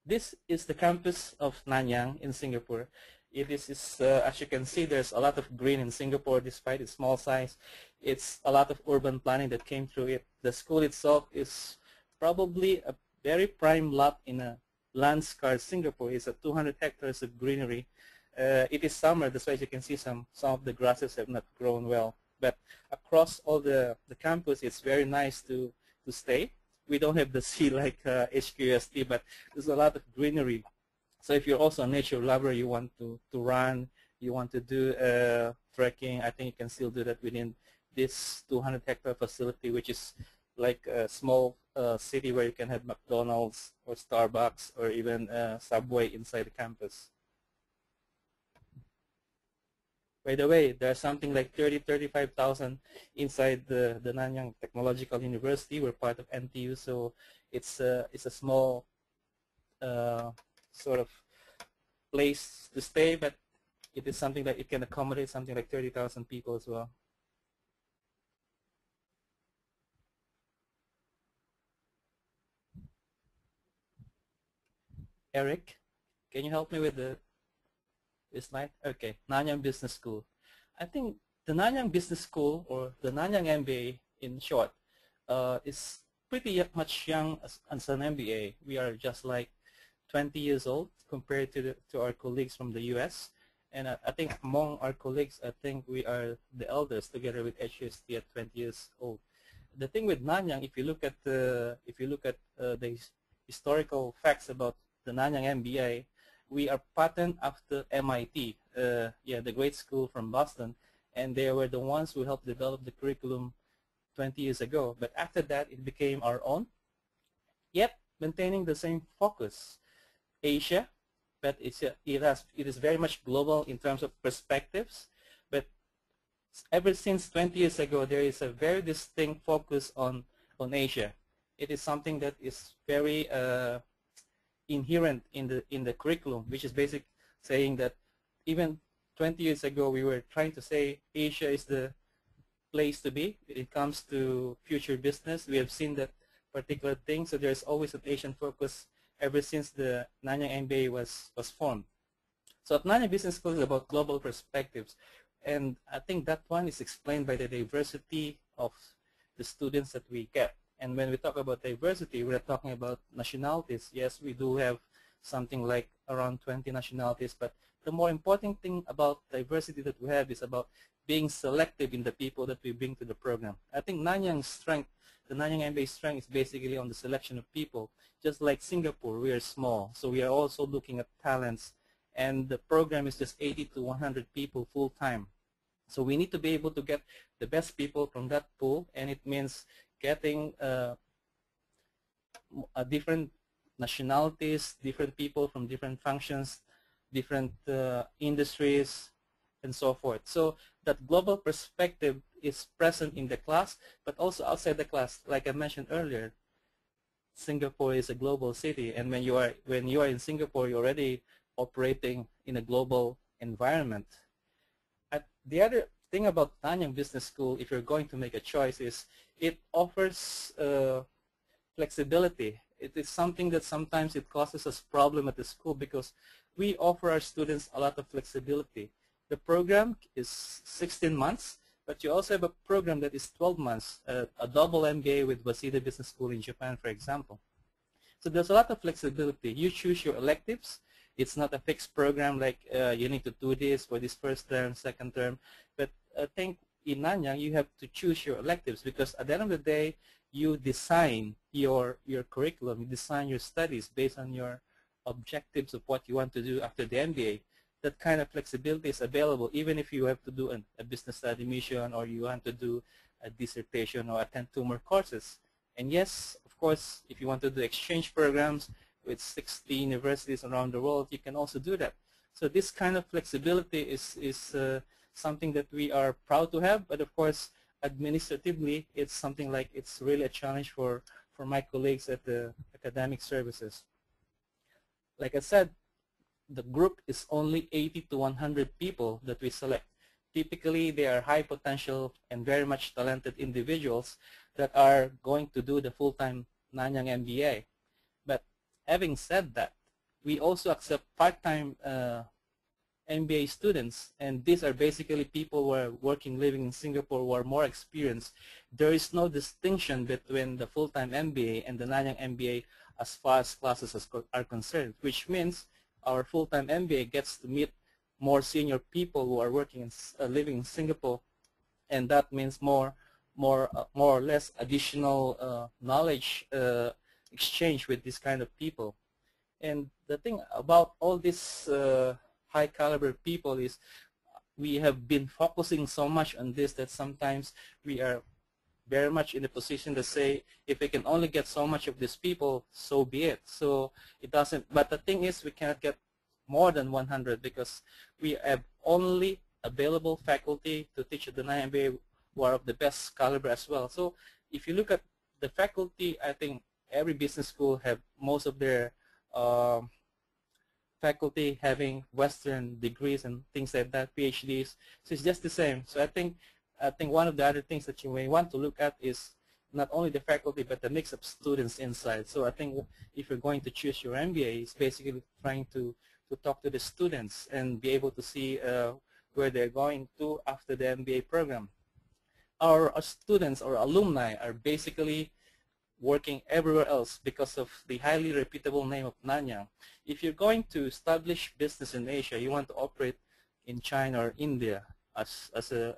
This is the campus of Nanyang in Singapore. It is, as you can see, there's a lot of green in Singapore despite its small size. It's a lot of urban planning that came through it. The school itself is probably a very prime lot in a land-scarred Singapore. It's 200 hectares of greenery. It is summer, that's why you can see some of the grasses have not grown well. But across all the campus, it's very nice to stay. We don't have the sea like HKUST, but there's a lot of greenery. So if you're also a nature lover, you want to run, you want to do trekking, I think you can still do that within this 200-hectare facility, which is like a small city where you can have McDonald's or Starbucks or even Subway inside the campus. By the way, there's something like 35,000 inside the Nanyang Technological University. We're part of NTU, so it's a small sort of place to stay, but it is something that it can accommodate something like 30,000 people as well. Eric, can you help me with this slide? Okay, Nanyang Business School. I think the Nanyang Business School, or the Nanyang MBA in short, is pretty much young as an MBA. We are just like 20 years old compared to our colleagues from the US. And I think among our colleagues, I think we are the elders together with HKUST at 20 years old. The thing with Nanyang, if you look at the historical facts about the Nanyang MBA, we are patterned after MIT, yeah, the great school from Boston, and they were the ones who helped develop the curriculum 20 years ago. But after that, it became our own, yet maintaining the same focus. Asia, but it is very much global in terms of perspectives. But ever since 20 years ago, there is a very distinct focus on Asia. It is something that is very inherent in the curriculum, which is basic saying that even 20 years ago we were trying to say Asia is the place to be when it comes to future business. We have seen that particular thing, so there's always an Asian focus ever since the Nanyang MBA was formed. So at Nanyang Business School is about global perspectives, and I think that one is explained by the diversity of the students that we get. And when we talk about diversity, we're not talking about nationalities. Yes, we do have something like around 20 nationalities, but the more important thing about diversity that we have is about being selective in the people that we bring to the program. I think Nanyang's strength, the Nanyang MBA strength, is basically on the selection of people. Just like Singapore, we are small, so we are also looking at talents, and the program is just 80 to 100 people full-time. So we need to be able to get the best people from that pool, and it means getting different nationalities, different people from different functions, different industries, and so forth. So that global perspective is present in the class, but also outside the class. Like I mentioned earlier, Singapore is a global city, and when you are in Singapore, you're already operating in a global environment. The other thing about Nanyang Business School, if you're going to make a choice, is it offers flexibility. It is something that sometimes it causes us problem at the school because we offer our students a lot of flexibility. The program is 16 months, but you also have a program that is 12 months, a double MBA with Waseda Business School in Japan, for example. So there's a lot of flexibility. You choose your electives. It's not a fixed program like you need to do this for this first term, second term. But I think in Nanyang, you have to choose your electives because at the end of the day, you design your curriculum, you design your studies based on your objectives of what you want to do after the MBA. That kind of flexibility is available even if you have to do a business study mission or you want to do a dissertation or attend 2 more courses. And yes, of course, if you want to do exchange programs with 60 universities around the world, you can also do that. So this kind of flexibility is something that we are proud to have, but of course, administratively, it's something like it's really a challenge for my colleagues at the academic services. Like I said, the group is only 80 to 100 people that we select. Typically, they are high potential and very much talented individuals that are going to do the full-time Nanyang MBA. But having said that, we also accept part-time MBA students, and these are basically people who are working, living in Singapore, who are more experienced. There is no distinction between the full-time MBA and the Nanyang MBA as far as classes are concerned, which means our full-time MBA gets to meet more senior people who are working and living in Singapore, and that means more or less additional knowledge exchange with this kind of people. And the thing about all these high caliber people is we have been focusing so much on this that sometimes we are very much in a position to say, if we can only get so much of these people, so be it. So it doesn't, but the thing is we cannot get more than 100 because we have only available faculty to teach at the Nanyang MBA who are of the best caliber as well. So if you look at the faculty, I think every business school have most of their faculty having Western degrees and things like that, PhDs. So it's just the same. So I think one of the other things that you may want to look at is not only the faculty but the mix of students inside. So I think if you're going to choose your MBA, it's basically trying to talk to the students and be able to see where they're going to after the MBA program. Our students or alumni are basically working everywhere else because of the highly reputable name of Nanyang. If you're going to establish business in Asia, you want to operate in China or India as an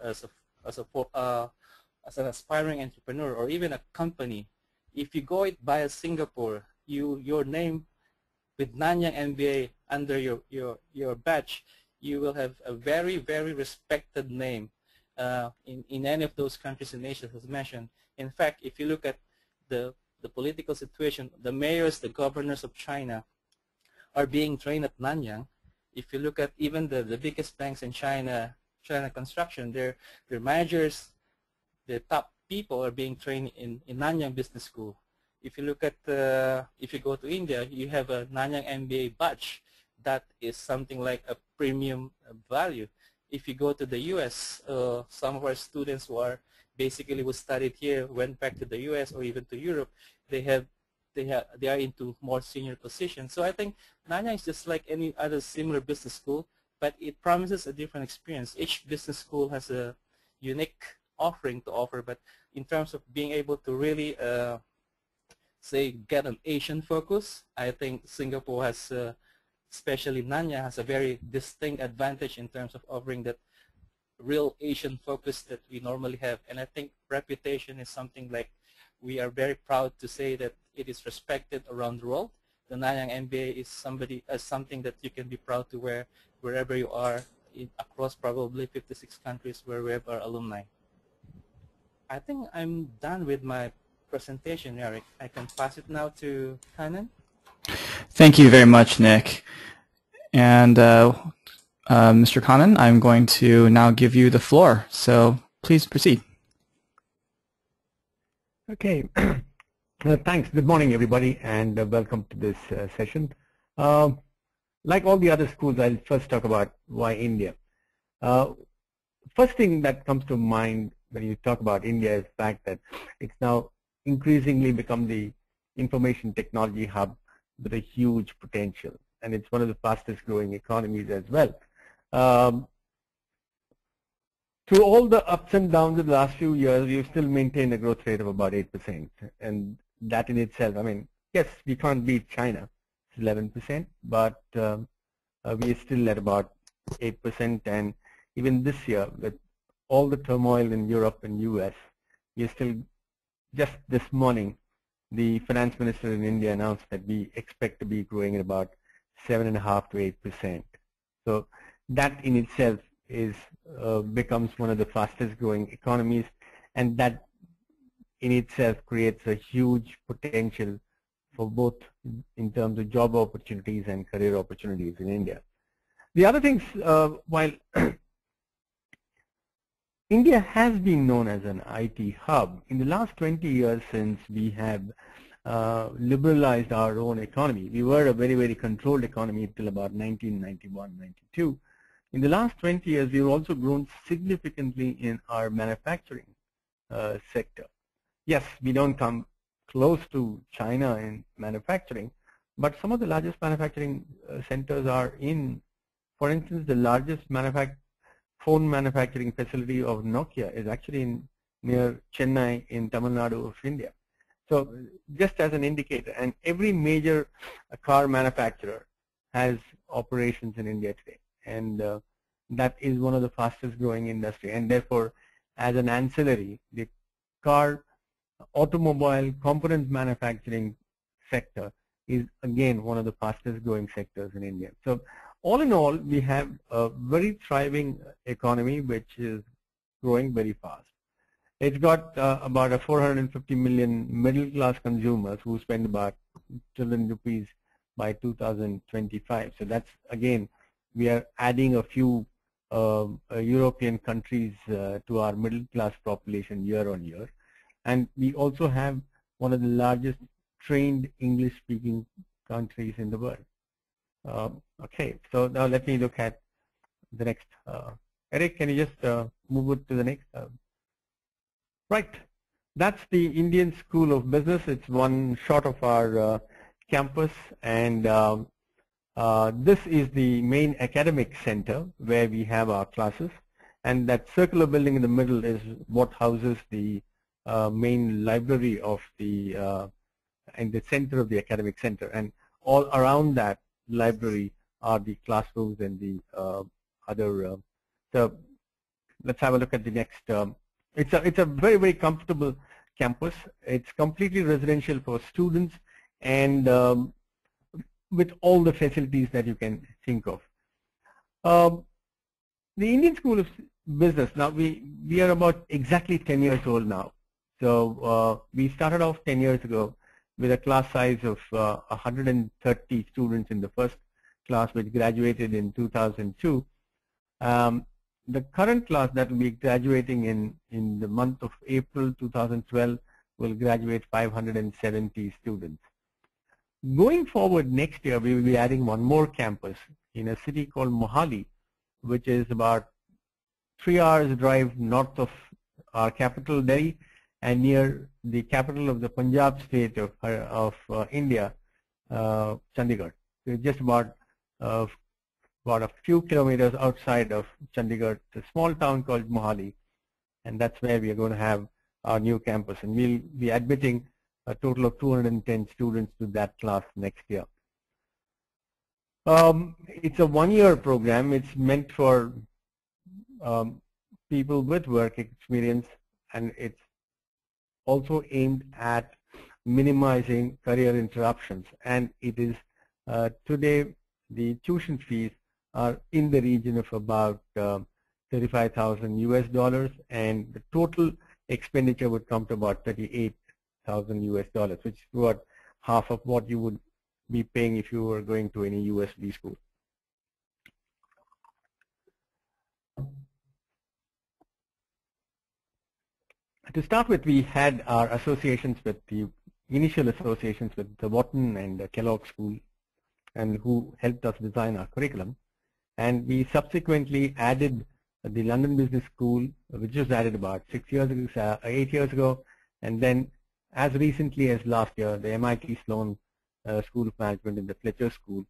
aspiring entrepreneur or even a company, if you go it via Singapore, your name with Nanyang MBA under your badge, you will have a very, very respected name in any of those countries in Asia, as mentioned. In fact, if you look at the political situation, the mayors, the governors of China are being trained at Nanyang. If you look at even the biggest banks in China Construction, their managers, the top people are being trained in Nanyang Business School. If you look at, if you go to India, you have a Nanyang MBA badge. That is something like a premium value. If you go to the US, some of our students who are basically who studied here went back to the US or even to Europe. They are into more senior positions. So I think Nanyang is just like any other similar business school, but it promises a different experience. Each business school has a unique offering to offer, but in terms of being able to really say get an Asian focus, I think Singapore has, especially Nanyang, has a very distinct advantage in terms of offering that real Asian focus that we normally have. And I think reputation is something like we are very proud to say that it is respected around the world. The Nanyang MBA is something that you can be proud to wear wherever you are across probably 56 countries where we have our alumni. I think I'm done with my presentation, Eric. I can pass it now to Kanan. Thank you very much, Nick. And Mr. Kanan, I'm going to now give you the floor. So please proceed. Okay. Thanks. Good morning, everybody, and welcome to this session. Like all the other schools, I'll first talk about why India. First thing that comes to mind when you talk about India is the fact that it's now increasingly become the information technology hub with a huge potential, and it's one of the fastest growing economies as well. Through all the ups and downs of the last few years, we've still maintained a growth rate of about 8%, and that in itself, I mean, yes, we can't beat China, it's 11%, but we are still at about 8%, and even this year, with all the turmoil in Europe and US, we are still, just this morning, the finance minister in India announced that we expect to be growing at about 7.5 to 8%. So that in itself is becomes one of the fastest growing economies, and that in itself creates a huge potential for both in terms of job opportunities and career opportunities in India. The other things, while India has been known as an IT hub, in the last 20 years since we have liberalized our own economy, we were a very, very controlled economy until about 1991, 92. In the last 20 years, we've also grown significantly in our manufacturing sector. Yes, we don't come close to China in manufacturing, but some of the largest manufacturing centers are in, for instance, the largest phone manufacturing facility of Nokia is actually near Chennai in Tamil Nadu of India. So just as an indicator, and every major car manufacturer has operations in India today, and that is one of the fastest growing industry, and therefore as an ancillary, the automobile components manufacturing sector is again one of the fastest growing sectors in India. So all in all, we have a very thriving economy which is growing very fast. It's got about a 450 million middle class consumers who spend about ₹1 trillion by 2025. So that's again, we are adding a few European countries to our middle class population year on year. And we also have one of the largest trained English speaking countries in the world. Okay, so now let me look at the next. Eric, can you just move it to the next? Right, that's the Indian School of Business. It's one shot of our campus, and this is the main academic center where we have our classes, and that circular building in the middle is what houses the main library of the in the center of the academic center, and all around that library are the classrooms and the other. So let's have a look at the next. It's a very, very comfortable campus. It's completely residential for students, and with all the facilities that you can think of. The Indian School of Business, now we are about exactly 10 years old now. So we started off 10 years ago with a class size of 130 students in the first class, which graduated in 2002. The current class that will be graduating in the month of April 2012 will graduate 570 students. Going forward next year, we will be adding one more campus in a city called Mohali, which is about 3 hours drive north of our capital Delhi and near the capital of the Punjab state of India, Chandigarh. So just about a few kilometers outside of Chandigarh, a small town called Mohali, and that's where we are going to have our new campus, and we'll be admitting a total of 210 students to that class next year. It's a one-year program. It's meant for people with work experience, and it's also aimed at minimizing career interruptions. And it is today the tuition fees are in the region of about $35,000 US, and the total expenditure would come to about $38,000 US, which is about half of what you would be paying if you were going to any USB school. To start with, we had our associations with the initial associations with the Wharton and the Kellogg School, and who helped us design our curriculum. And we subsequently added the London Business School, which was added about 8 years ago, and then as recently as last year, the MIT Sloan School of Management and the Fletcher School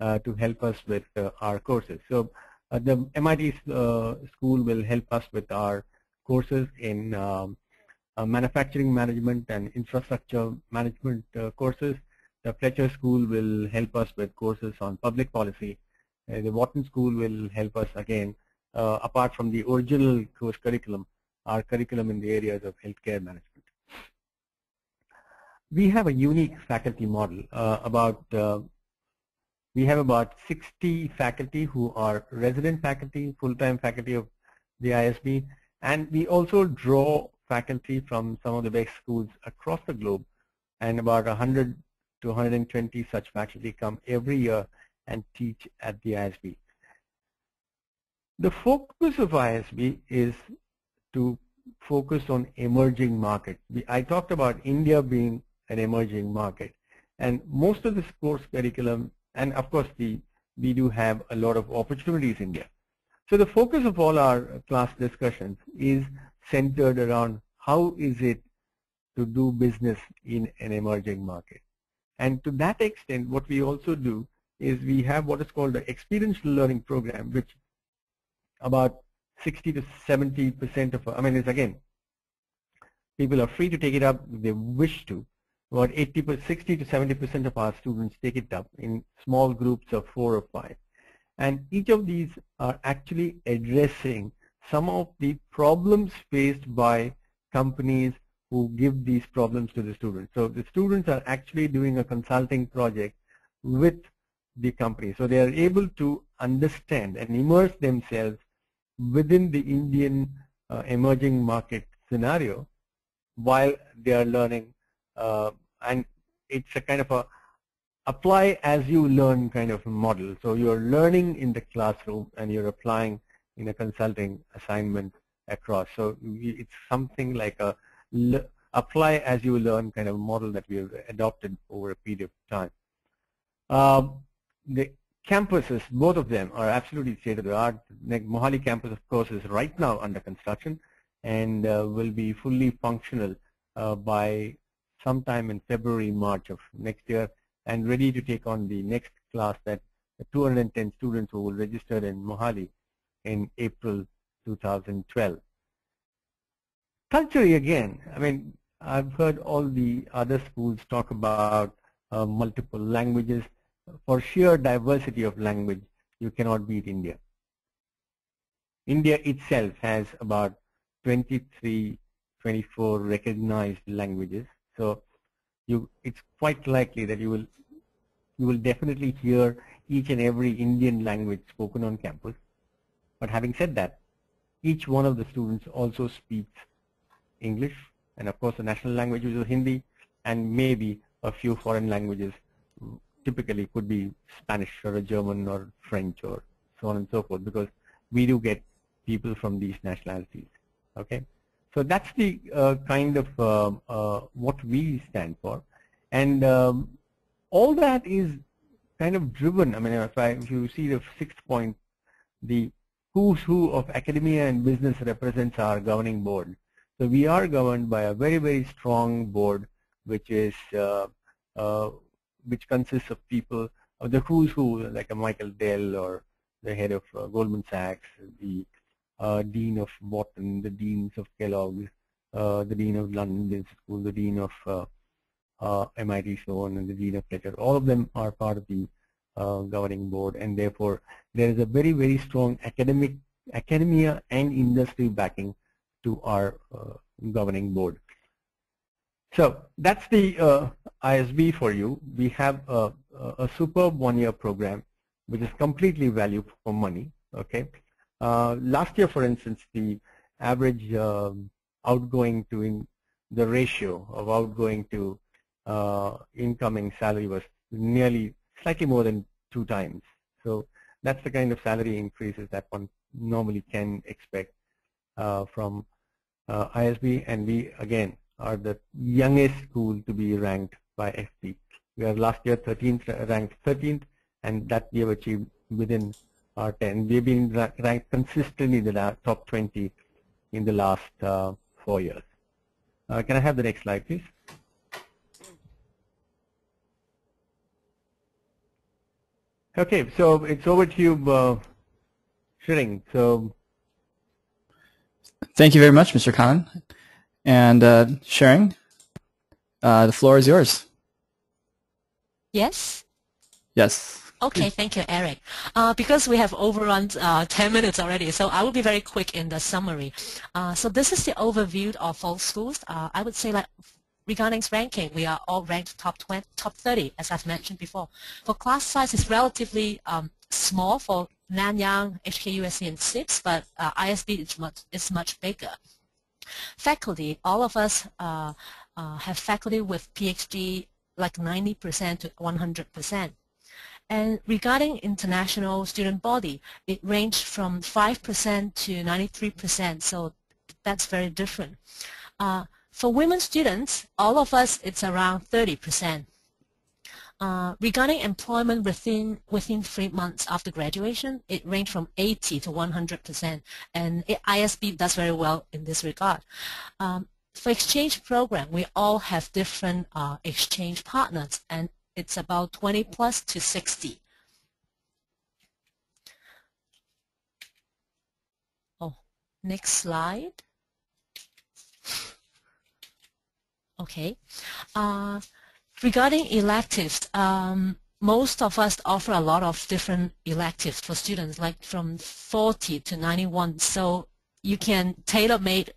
to help us with our courses. So the MIT School will help us with our courses in manufacturing management and infrastructure management courses. The Fletcher School will help us with courses on public policy. The Wharton School will help us again, apart from the original course curriculum, our curriculum in the areas of healthcare management. We have a unique faculty model. We have about 60 faculty who are resident faculty, full-time faculty of the ISB, and we also draw faculty from some of the best schools across the globe, and about 100 to 120 such faculty come every year and teach at the ISB. The focus of ISB is to focus on emerging markets. I talked about India being an emerging market, and most of this course curriculum, and of course we do have a lot of opportunities in India. So the focus of all our class discussions is centered around how is it to do business in an emerging market. And to that extent, what we also do is we have what is called the experiential learning program, which about 60 to 70% of, I mean, it's again, people are free to take it up if they wish to. About 60 to 70% of our students take it up in small groups of 4 or 5. And each of these are actually addressing some of the problems faced by companies who give these problems to the students. So the students are actually doing a consulting project with the company. So they are able to understand and immerse themselves within the Indian emerging market scenario while they are learning, and it's a kind of a apply as you learn kind of a model. So you're learning in the classroom and you're applying in a consulting assignment across. So it's something like a apply as you learn kind of model that we have adopted over a period of time. The campuses, both of them are absolutely state of the art. The Mohali campus, of course, is right now under construction and will be fully functional by sometime in February, March of next year, and ready to take on the next class, that 210 students who will register in Mohali in April 2012. Culturally, again, I mean, I've heard all the other schools talk about multiple languages. For sheer diversity of language, you cannot beat India. India itself has about 23, 24 recognized languages. So it's quite likely that you will you will definitely hear each and every Indian language spoken on campus. But having said that, each one of the students also speaks English, and of course the national language is Hindi, and maybe a few foreign languages, typically could be Spanish or a German or French or so on and so forth, because we do get people from these nationalities. Okay, so that's the kind of what we stand for, and all that is kind of driven. I mean, if you see the 6th point, the who's who of academia and business represents our governing board. So we are governed by a very, very strong board, which is which consists of people, of the who's who, like a Michael Dell or the head of Goldman Sachs, the dean of Wharton, the deans of Kellogg, the dean of London Business School, the dean of MIT Sloan, and the dean of Fletcher. All of them are part of the governing board, and therefore there is a very, very strong academia and industry backing to our governing board. So that's the ISB for you. We have a superb one-year program which is completely value for money. Okay, last year, for instance, the average outgoing to the ratio of outgoing to incoming salary was nearly slightly more than 2 times. So that's the kind of salary increases that one normally can expect from ISB, and we again are the youngest school to be ranked by FT. We are last year ranked 13th, and that we have achieved within our 10. We have been ranked consistently in the top 20 in the last 4 years. Can I have the next slide, please? Okay, so it's over to you, Shring. So, thank you very much, Mr. Khan. And Sharing, the floor is yours. Yes? Yes. Okay, thank you, Eric. Because we have overrun 10 minutes already, so I will be very quick in the summary. So this is the overview of all schools. I would say, like, regarding ranking, we are all ranked top 30, as I've mentioned before. For class size, it's relatively small for Nanyang, HKUST, and CEIBS, but ISB is much bigger. Faculty, all of us have faculty with PhD like 90% to 100%. And regarding international student body, it ranged from 5% to 93%, so that's very different. For women students, all of us, it's around 30%. Regarding employment within 3 months after graduation, it ranged from 80 to 100%, and ISB does very well in this regard. For exchange program, we all have different exchange partners, and it's about 20 plus to 60. Oh, next slide. Okay. Regarding electives, most of us offer a lot of different electives for students, like from 40 to 91. So you can tailor-make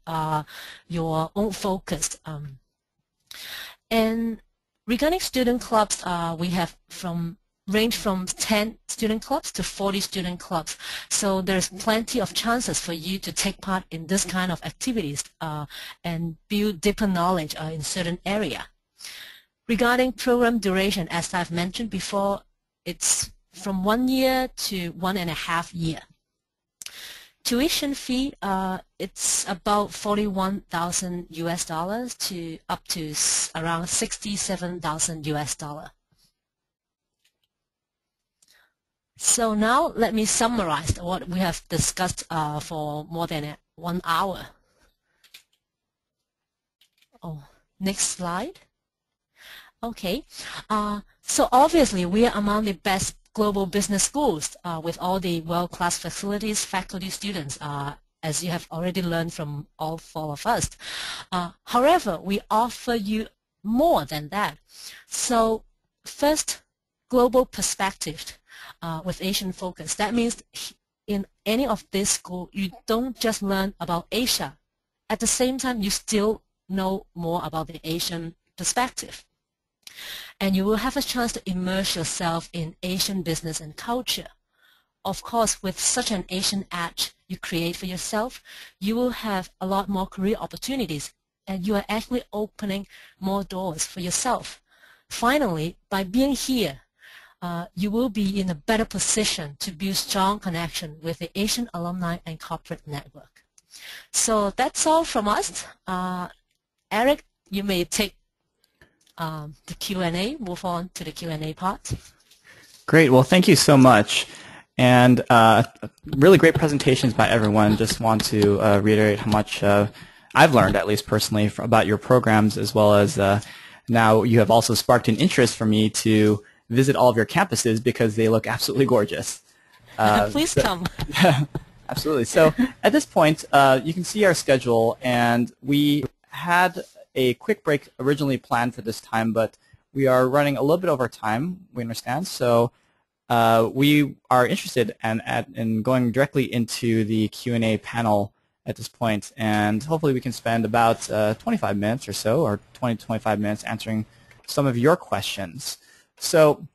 your own focus. And regarding student clubs, we have range from 10 student clubs to 40 student clubs. So there's plenty of chances for you to take part in this kind of activities and build deeper knowledge in certain area. Regarding program duration, as I've mentioned before, it's from 1 year to 1.5 years. Tuition fee, it's about $41,000 to up to around $67,000. So now let me summarize what we have discussed for more than 1 hour. Oh, next slide. Okay, so obviously we are among the best global business schools with all the world-class facilities, faculty, students, as you have already learned from all 4 of us. However, we offer you more than that. So first, global perspective with Asian focus. That means in any of this school, you don't just learn about Asia. At the same time, you still know more about the Asian perspective. And you will have a chance to immerse yourself in Asian business and culture. Of course, with such an Asian edge you create for yourself, you will have a lot more career opportunities, and you are actually opening more doors for yourself. Finally, by being here, you will be in a better position to build strong connection with the Asian alumni and corporate network. So that's all from us. Eric, you may take the Q&A, move on to the Q&A part. Great. Well, thank you so much. And really great presentations by everyone. Just want to reiterate how much I've learned, at least personally, about your programs, as well as now you have also sparked an interest for me to visit all of your campuses because they look absolutely gorgeous. Please come. Absolutely. So at this point, you can see our schedule, and we had a quick break originally planned for this time, but we are running a little bit over time, we understand. So we are interested in going directly into the Q&A panel at this point, and hopefully we can spend about 25 minutes or so, or 20 to 25 minutes answering some of your questions. So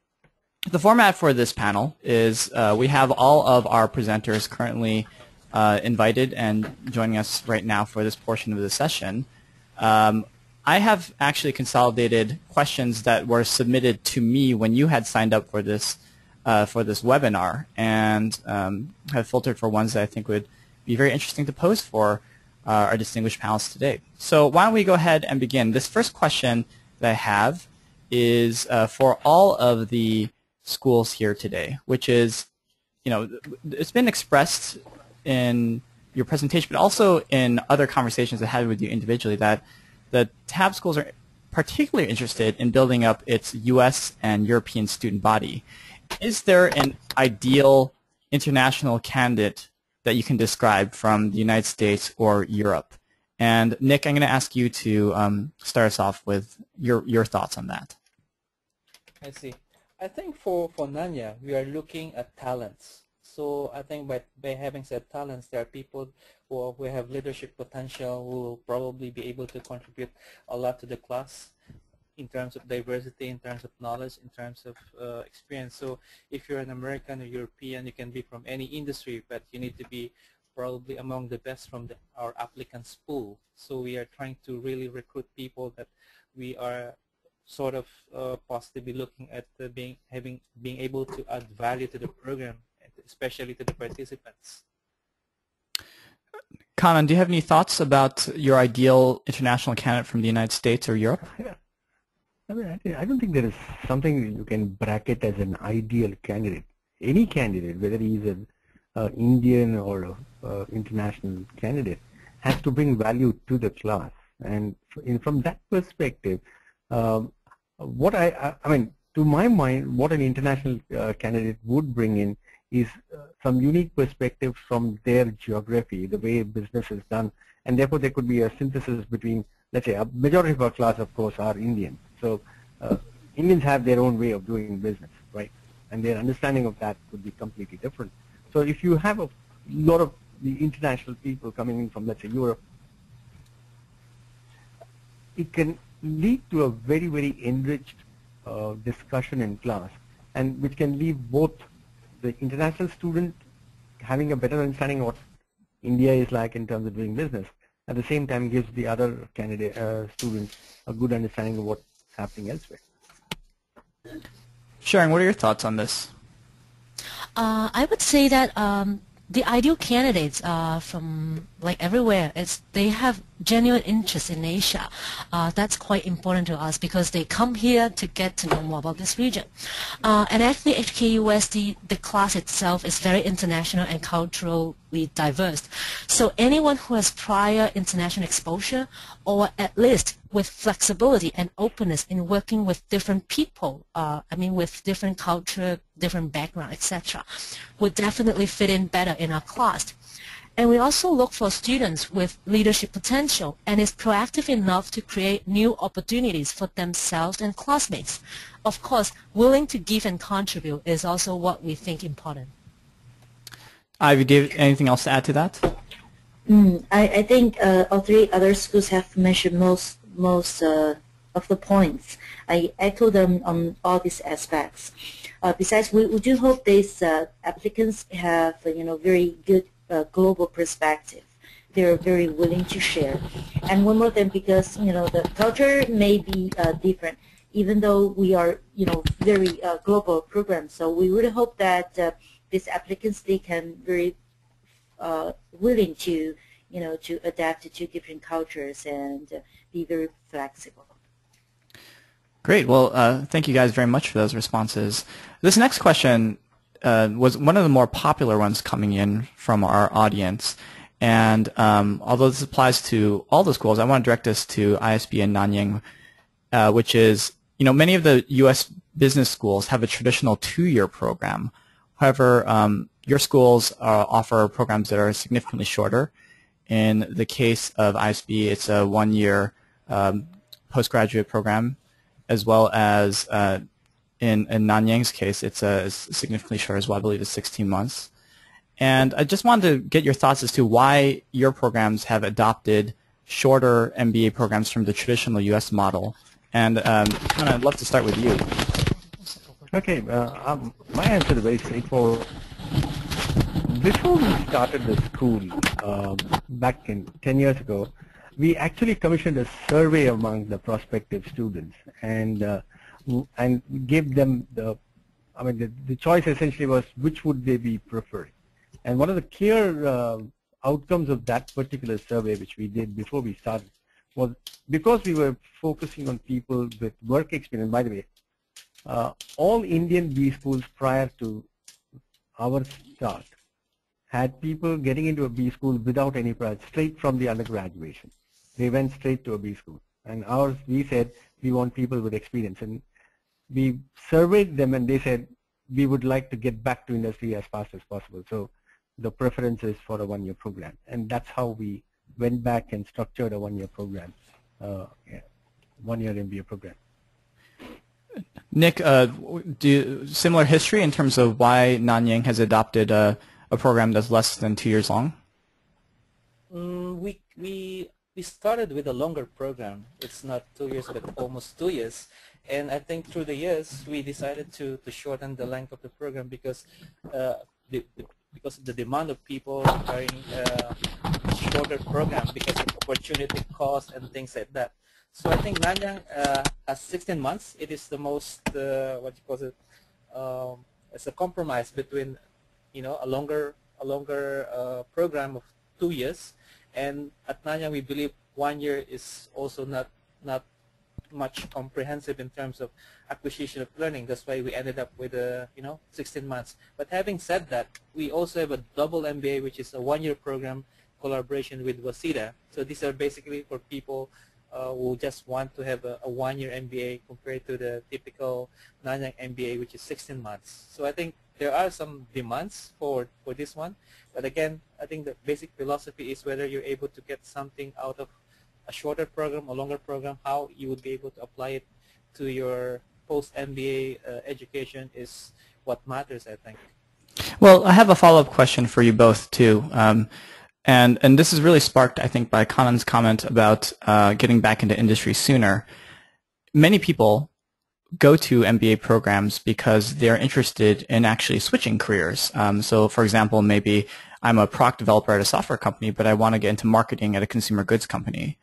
the format for this panel is we have all of our presenters currently invited and joining us right now for this portion of the session. I have actually consolidated questions that were submitted to me when you had signed up for this webinar, and have filtered for ones that I think would be very interesting to pose for our distinguished panelists today. So why don't we go ahead and begin. This first question that I have is for all of the schools here today, which is, it's been expressed in your presentation, but also in other conversations I had with you individually, that the TAB schools are particularly interested in building up its U.S. and European student body. Is there an ideal international candidate that you can describe from the United States or Europe? And Nick, I'm going to ask you to start us off with your thoughts on that. I see. I think for Nanyang, we are looking at talents. So I think by having said talents, there are people who have leadership potential, who will probably be able to contribute a lot to the class in terms of diversity, in terms of knowledge, in terms of experience. So if you're an American or European, you can be from any industry, but you need to be probably among the best from our applicants pool. So we are trying to really recruit people that we are sort of positively looking at being able to add value to the program, especially to the participants. Kanan, do you have any thoughts about your ideal international candidate from the United States or Europe? Yeah. I don't think there is something you can bracket as an ideal candidate. Any candidate, whether he's an Indian or international candidate, has to bring value to the class. And from that perspective, what I mean, to my mind, what an international candidate would bring in is some unique perspective from their geography, the way business is done, and therefore there could be a synthesis between, let's say, a majority of our class, of course, are Indian. So Indians have their own way of doing business, right? And their understanding of that could be completely different. So if you have a lot of the international people coming in from, let's say, Europe, it can lead to a very, very enriched discussion in class, and which can leave both the international student having a better understanding of what India is like in terms of doing business, at the same time gives the other candidate students a good understanding of what's happening elsewhere. Sharon, what are your thoughts on this? I would say that the ideal candidates from like everywhere, they have genuine interest in Asia. That's quite important to us because they come here to get to know more about this region. And actually HKUST, the class itself is very international and culturally diverse. So anyone who has prior international exposure, or at least with flexibility and openness in working with different people, with different culture, different background, etc., would definitely fit in better in our class. And we also look for students with leadership potential and is proactive enough to create new opportunities for themselves and classmates. Of course, willing to give and contribute is also what we think important. Ivy, do you have anything else to add to that? I think all three other schools have mentioned most of the points. I echo them on all these aspects. Besides, we do hope these applicants have very good global perspective. They're very willing to share. And one more thing, because the culture may be different, even though we are very global program. So we really hope that these applicants, they can very willing to to adapt to different cultures and be very flexible. Great. Well, thank you guys very much for those responses. This next question was one of the more popular ones coming in from our audience. And although this applies to all the schools, I want to direct this to ISB in Nanyang, which is, many of the U.S. business schools have a traditional 2-year program. However, your schools offer programs that are significantly shorter. In the case of ISB, it's a 1-year postgraduate program, as well as in Nanyang's case, it's significantly shorter as well. I believe it's 16 months. And I just wanted to get your thoughts as to why your programs have adopted shorter MBA programs from the traditional U.S. model. And I'd love to start with you. Okay, my answer is very straightforward. Before we started the school, back in 10 years ago, we actually commissioned a survey among the prospective students and gave them the choice essentially was which would they be preferring. And one of the clear outcomes of that particular survey, which we did before we started, was because we were focusing on people with work experience. By the way, all Indian B schools prior to our start had people getting into a B school without any prior, straight from the undergraduation. They went straight to a B school. And ours, we said, we want people with experience. And we surveyed them and they said, we would like to get back to industry as fast as possible. So the preference is for a 1-year program. And that's how we went back and structured a 1-year program, 1-year MBA program. Nick, similar history in terms of why Nanyang has adopted a program that's less than 2 years long? We started with a longer program. It's not 2 years, but almost 2 years. And I think through the years, we decided to shorten the length of the program because because of the demand of people requiring a shorter program because of opportunity cost and things like that. So I think Nanyang has 16 months. It is the most, it's a compromise between, a longer program of 2 years. And at Nanyang, we believe 1 year is also not much comprehensive in terms of acquisition of learning. That's why we ended up with 16 months. But having said that, we also have a double MBA, which is a 1-year program collaboration with Waseda. So these are basically for people who just want to have a 1-year MBA compared to the typical Nanyang MBA, which is 16 months. So I think there are some demands for this one. But again, I think the basic philosophy is whether you're able to get something out of a shorter program or longer program, how you would be able to apply it to your post-MBA education is what matters, I think. Well, I have a follow-up question for you both, too. And this is really sparked, I think, by Kanan's comment about getting back into industry sooner. Many people go to MBA programs because they're interested in actually switching careers. So, for example, maybe I'm a product developer at a software company, but I want to get into marketing at a consumer goods company.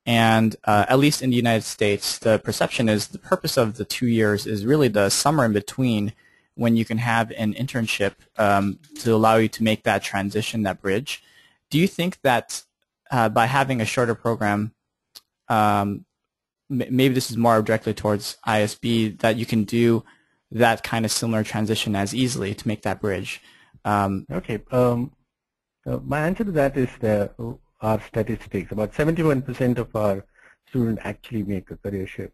And at least in the United States, the perception is the purpose of the 2 years is really the summer in between when you can have an internship to allow you to make that transition, that bridge. Do you think that by having a shorter program, maybe this is more directly towards ISB, that you can do that kind of similar transition as easily to make that bridge? Okay. My answer to that is our statistics. About 71% of our students actually make a career shift.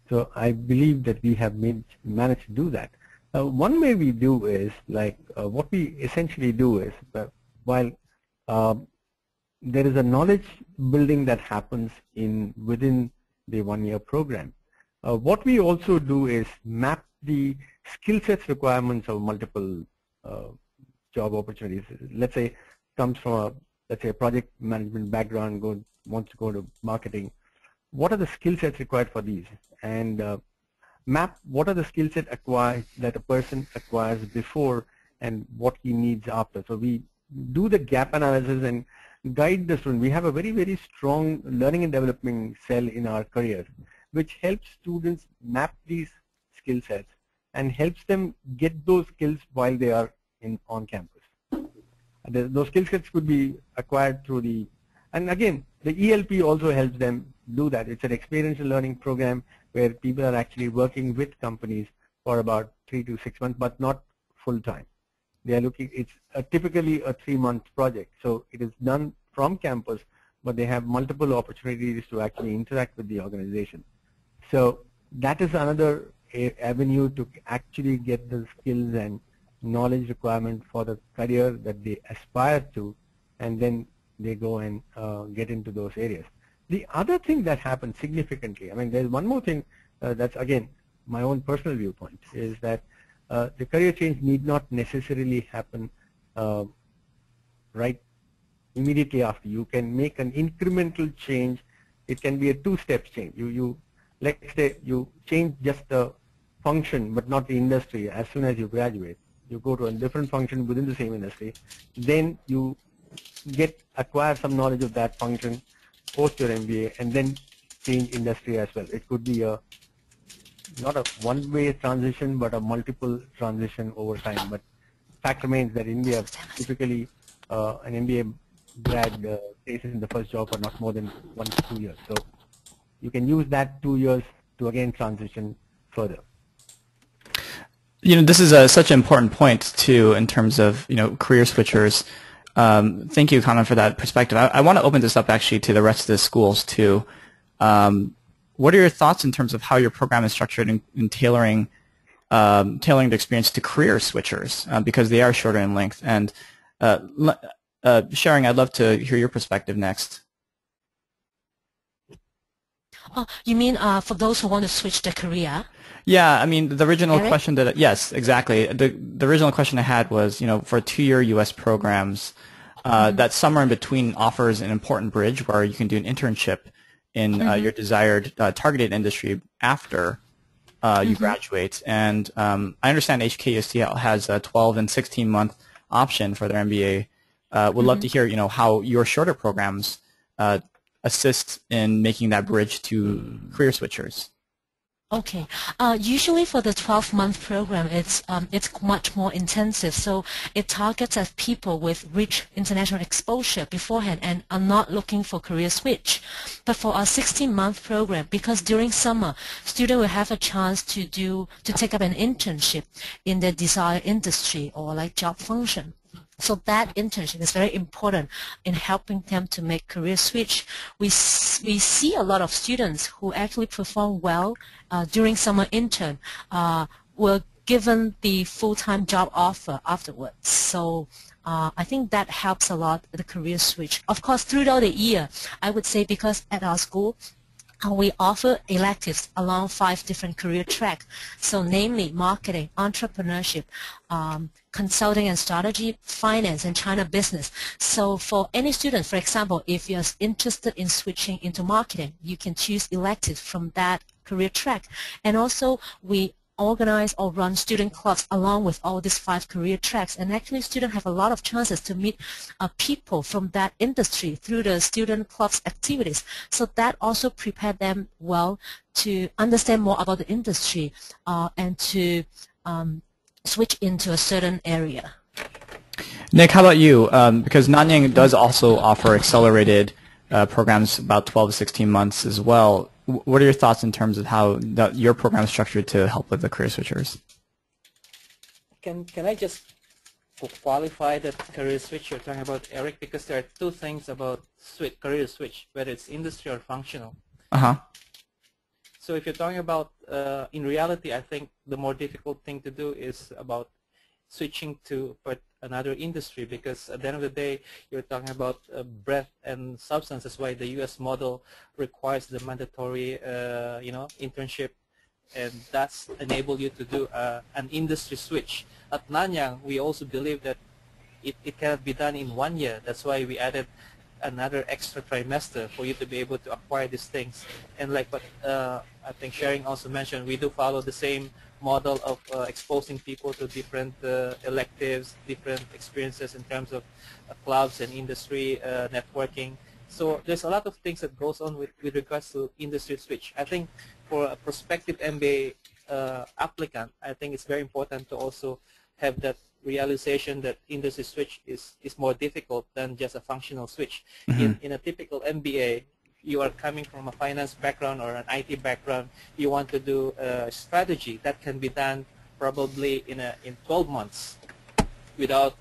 So I believe that we have managed to do that. One way we do is, what we essentially do is, while there is a knowledge building that happens within the 1-year program, what we also do is map the skill sets requirements of multiple job opportunities. Let's say comes from a project management background, wants to go to marketing. what are the skill sets required for these, and map what are the skill set acquired that a person acquires before and what he needs after. So we do the gap analysis and guide the student. We have a very, very strong learning and development cell in our careers, which helps students map these skill sets and helps them get those skills while they are on campus. Those skill sets could be acquired through the, and again, the ELP also helps them do that. It's an experiential learning program where people are actually working with companies for about 3 to 6 months, but not full time. They are looking, it's typically a 3-month project. So it is done from campus, but they have multiple opportunities to actually interact with the organization. So that is another avenue to actually get the skills and knowledge requirement for the career that they aspire to, and then they go and get into those areas. The other thing that happens significantly, I mean, there's one more thing that's, again, my own personal viewpoint, is that the career change need not necessarily happen right immediately after. You can make an incremental change. It can be a 2-step change. Let's say you change just the function but not the industry as soon as you graduate. You go to a different function within the same industry. Then you acquire some knowledge of that function post your MBA, and then change industry as well. It could be not a one-way transition, but a multiple transition over time. But fact remains that in India, typically an MBA grad stays in the first job for not more than 1 to 2 years. So you can use that 2 years to again transition further. You know, this is such an important point too in terms of, you know, career switchers. Thank you, Kanan, for that perspective. I want to open this up actually to the rest of the schools too. What are your thoughts in terms of how your program is structured in tailoring the experience to career switchers, because they are shorter in length? And Sharing, I'd love to hear your perspective next. Oh, you mean for those who want to switch their career? Yeah, I mean, the original Eric? question that, yes, exactly. The original question I had was, you know, for 2-year U.S. programs, that somewhere in between offers an important bridge where you can do an internship in your desired targeted industry after you graduate. And I understand HKUST has a 12 and 16-month option for their MBA. Would love to hear, you know, how your shorter programs assist in making that bridge to career switchers. Okay. Usually for the 12-month program, it's much more intensive. So it targets at people with rich international exposure beforehand and are not looking for career switch. But for our 16-month program, because during summer, students will have a chance to take up an internship in their desired industry or like job function. So that internship is very important in helping them to make career switch. We see a lot of students who actually perform well during summer intern were given the full-time job offer afterwards. So I think that helps a lot the career switch. Of course, throughout the year, I would say, because at our school, we offer electives along 5 different career tracks. So namely marketing, entrepreneurship, consulting and strategy, finance, and China business. So for any student, for example, if you're interested in switching into marketing, you can choose electives from that career track. And also we organize or run student clubs along with all these 5 career tracks, and actually students have a lot of chances to meet people from that industry through the student clubs activities. So that also prepare them well to understand more about the industry and to switch into a certain area. Nick, how about you? Because Nanyang does also offer accelerated programs about 12 to 16 months as well. What are your thoughts in terms of how your program is structured to help with the career switchers? Can I just qualify that career switch you're talking about, Eric? Because there are 2 things about career switch, whether it's industry or functional. So if you're talking about, in reality, I think the more difficult thing to do is about switching to another industry, because at the end of the day, you're talking about breadth and substance. That's why the U.S. model requires the mandatory, internship, and that's enable you to do an industry switch. At Nanyang, we also believe that it cannot be done in 1 year. That's why we added another extra trimester for you to be able to acquire these things. And like what I think Sharing also mentioned, we do follow the same model of exposing people to different electives, different experiences in terms of clubs and industry networking. So there's a lot of things that goes on with regards to industry switch. I think for a prospective MBA applicant, I think it's very important to also have that realization that industry switch is more difficult than just a functional switch. In a typical MBA, you are coming from a finance background or an IT background, you want to do a strategy that can be done probably in 12 months without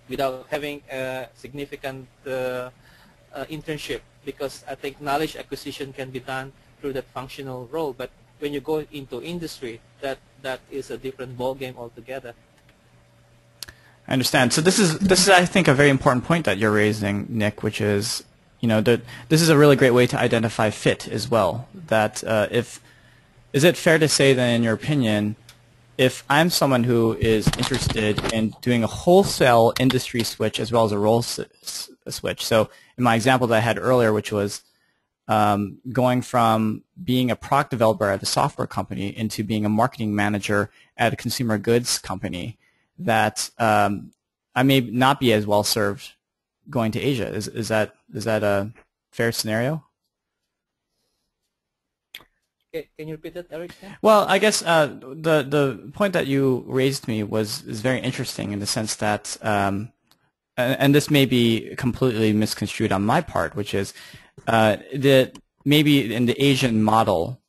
having a significant internship, because I think knowledge acquisition can be done through that functional role. But when you go into industry, that is a different ballgame altogether. I understand. So this is I think a very important point that you're raising, Nick, which is, you know, that this is a really great way to identify fit as well. That is it fair to say that, in your opinion, if I'm someone who is interested in doing a wholesale industry switch as well as a role switch, so in my example that I had earlier, which was going from being a product developer at a software company into being a marketing manager at a consumer goods company, that I may not be as well served going to Asia. Is that a fair scenario? Can you repeat that, Eric? Well, I guess the point that you raised me is very interesting in the sense that, and this may be completely misconstrued on my part, which is that maybe in the Asian model,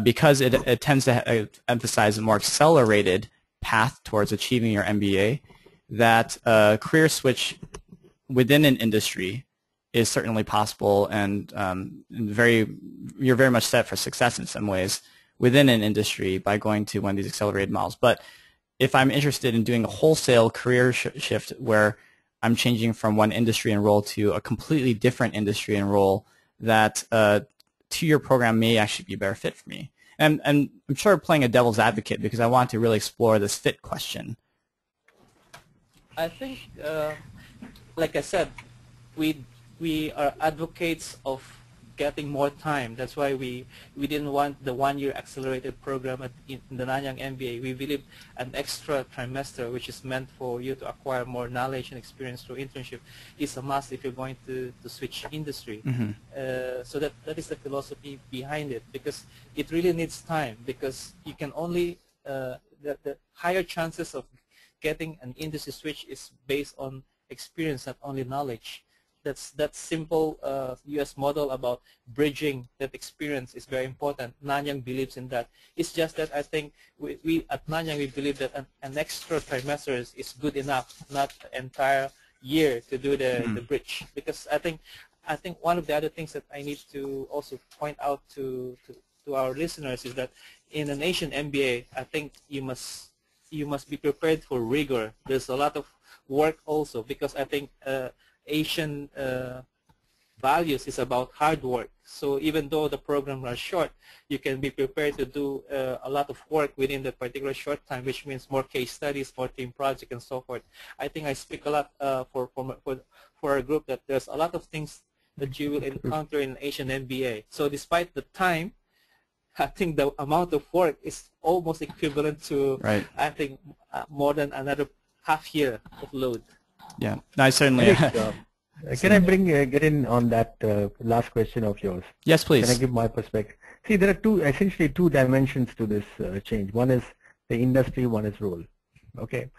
because it tends to emphasize a more accelerated path towards achieving your MBA, that a career switch within an industry is certainly possible, and you're very much set for success in some ways within an industry by going to one of these accelerated models. But if I'm interested in doing a wholesale career shift where I'm changing from one industry and role to a completely different industry and role, that two-year program may actually be a better fit for me. And I'm sort of playing a devil's advocate because I want to really explore this fit question. I think, like I said, we are advocates of getting more time. That's why we didn't want the one-year accelerated program in the Nanyang MBA. We believe an extra trimester, which is meant for you to acquire more knowledge and experience through internship, is a must if you're going to switch industry. So that is the philosophy behind it, because it really needs time, because you can only, the higher chances of getting an industry switch is based on experience, not only knowledge. That simple U.S. model about bridging that experience is very important. Nanyang believes in that. It's just that I think we at Nanyang, we believe that an extra trimester is good enough, not an entire year to do the bridge. Because I think one of the other things that I need to also point out to our listeners is that in an Asian MBA, I think you must be prepared for rigor. There's a lot of work also, because I think Asian values is about hard work. So even though the programs are short, you can be prepared to do a lot of work within the particular short time, which means more case studies, more team projects, and so forth. I think I speak a lot for our group that there's a lot of things that you will encounter in Asian MBA. So despite the time, I think the amount of work is almost equivalent to, I think, more than another half year of load. Yeah, I certainly. Can I get in on that last question of yours? Yes, please. Can I give my perspective? See, there are essentially two dimensions to this change. One is the industry, one is role. Okay,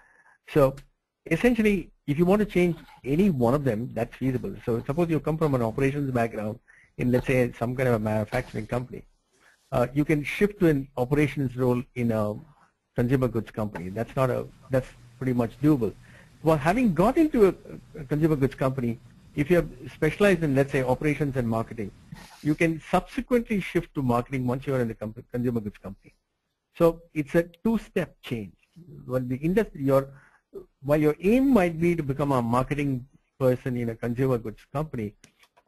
so essentially, if you want to change any one of them, that's feasible. So suppose you come from an operations background in, let's say, some kind of a manufacturing company. You can shift to an operations role in a consumer goods company. That's pretty much doable. Well, having got into a consumer goods company, if you have specialized in, let's say, operations and marketing, you can subsequently shift to marketing once you are in the consumer goods company. So it's a two-step change. When the industry, while your aim might be to become a marketing person in a consumer goods company,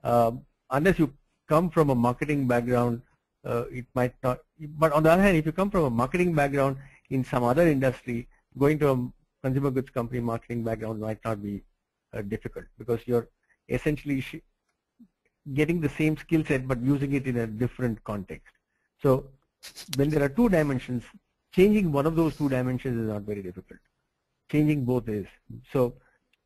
unless you come from a marketing background, it might not. But on the other hand, if you come from a marketing background in some other industry, going to a consumer goods company marketing background might not be difficult, because you're essentially getting the same skill set but using it in a different context. So when there are two dimensions, changing one of those two dimensions is not very difficult. Changing both is. So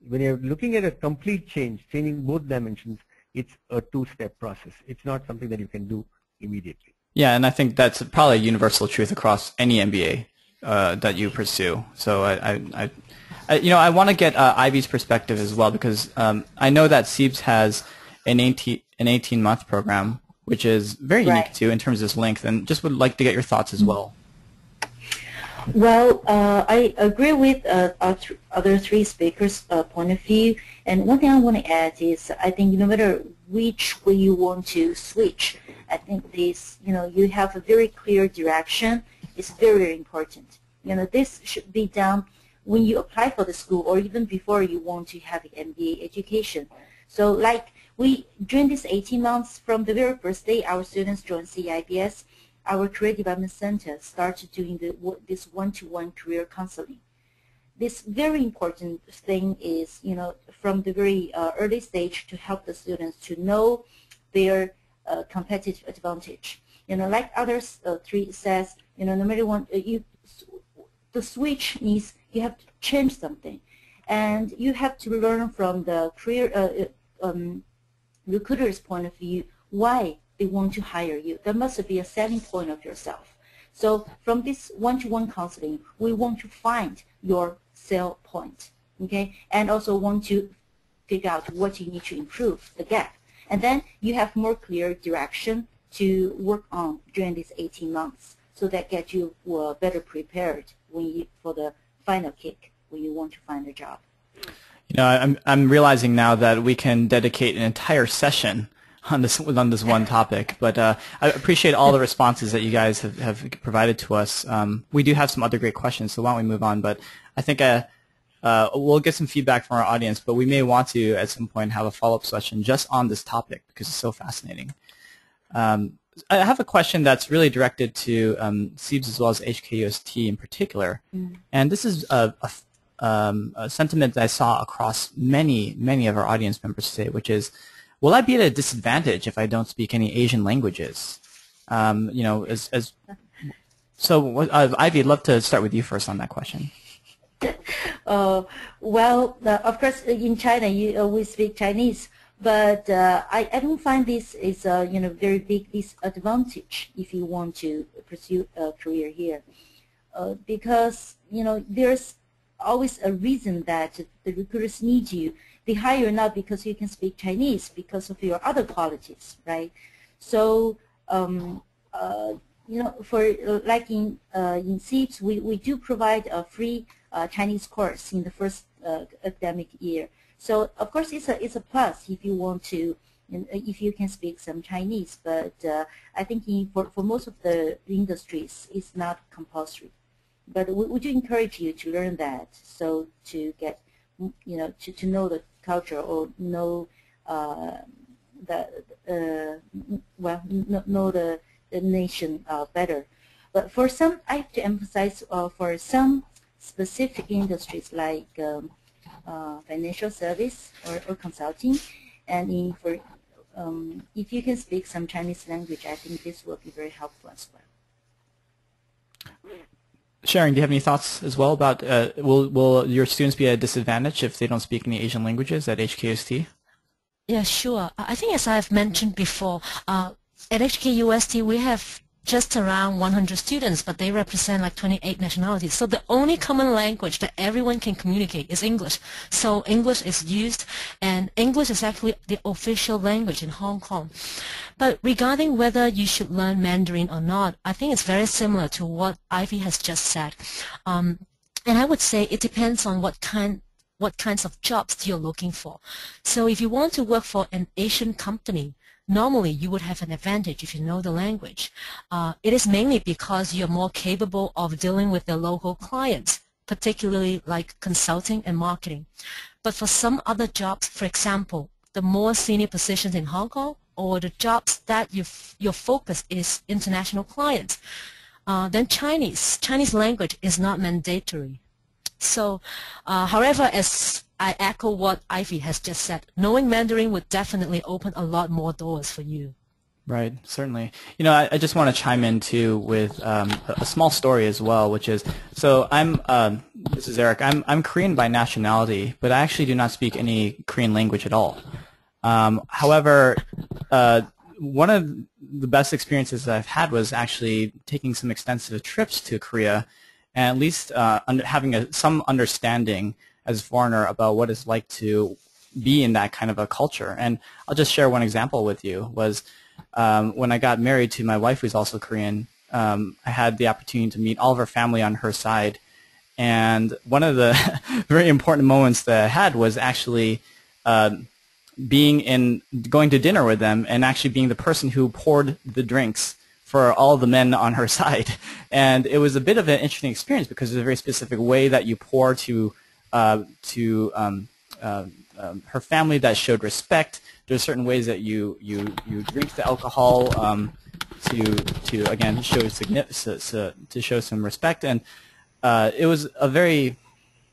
when you're looking at a complete change, changing both dimensions, it's a two-step process. It's not something that you can do immediately. Yeah, and I think that's probably a universal truth across any MBA that you pursue. So I want to get Ivy's perspective as well, because I know that CEIBS has an 18-month program, which is very unique too in terms of its length, and just would like to get your thoughts as well. Well, I agree with other three speakers' point of view, and one thing I want to add is I think no matter which way you want to switch, I think this, you have a very clear direction. It's very, very important. This should be done when you apply for the school or even before you want to have an MBA education. So like during this 18 months, from the very first day our students join CEIBS, our Career Development Center started doing this one-to-one career counseling. This very important thing is, from the very early stage to help the students to know their competitive advantage. Like others three says, no matter what, the switch means you have to change something, and you have to learn from the career recruiter's point of view why they want to hire you. There must be a selling point of yourself. So from this one-to-one counseling, we want to find your sell point, okay, and also want to figure out what you need to improve, the gap. And then you have more clear direction to work on during these 18 months, so that gets you better prepared for the final kick when you want to find a job. I'm realizing now that we can dedicate an entire session on this one topic, but I appreciate all the responses that you guys have provided to us. We do have some other great questions, so why don't we move on? But I think we'll get some feedback from our audience, but we may want to at some point have a follow-up session just on this topic because it's so fascinating. I have a question that's really directed to CEIBS as well as HKUST in particular, and this is a sentiment that I saw across many of our audience members today, which is, will I be at a disadvantage if I don't speak any Asian languages? So Ivy, I'd love to start with you first on that question. Well, of course, in China, we speak Chinese, but I don't find this is a very big disadvantage if you want to pursue a career here, because there's always a reason that the recruiters need you. They hire you not because you can speak Chinese, because of your other qualities, right? So for like in CEIBS, we do provide a free Chinese course in the first academic year. So of course it's a plus if you want to, if you can speak some Chinese. But I think for most of the industries, it's not compulsory. But we do encourage you to learn that, so to get to know the culture or know know the nation better. But for some, I have to emphasize for some specific industries like financial service or consulting, and if you can speak some Chinese language, I think this will be very helpful as well. Sharon, do you have any thoughts as well about will your students be at a disadvantage if they don't speak any Asian languages at HKUST? Yeah, sure. I think as I've mentioned before, at HKUST we have just around 100 students, but they represent like 28 nationalities. So the only common language that everyone can communicate is English. So English is used, and English is actually the official language in Hong Kong. But regarding whether you should learn Mandarin or not, I think it's very similar to what Ivy has just said. And I would say it depends on what kinds of jobs you're looking for. So if you want to work for an Asian company, normally you would have an advantage if you know the language. It is mainly because you're more capable of dealing with the local clients, particularly like consulting and marketing. But for some other jobs, for example, the more senior positions in Hong Kong, or the jobs that your focus is international clients, then Chinese language is not mandatory. So, however, as I echo what Ivy has just said. Knowing Mandarin would definitely open a lot more doors for you. Right, certainly. You know, I just want to chime in too with a small story as well, which is, so this is Eric, I'm Korean by nationality, but I actually do not speak any Korean language at all. However, one of the best experiences that I've had was actually taking some extensive trips to Korea, and at least having some understanding as a foreigner about what it's like to be in that kind of a culture. And I'll just share one example with you. Was when I got married to my wife, who's also Korean, I had the opportunity to meet all of her family on her side. And one of the very important moments that I had was actually going to dinner with them and actually being the person who poured the drinks for all the men on her side. And it was a bit of an interesting experience because there's a very specific way that you pour to her family that showed respect. There's certain ways that you drink the alcohol to again show some respect, and it was a very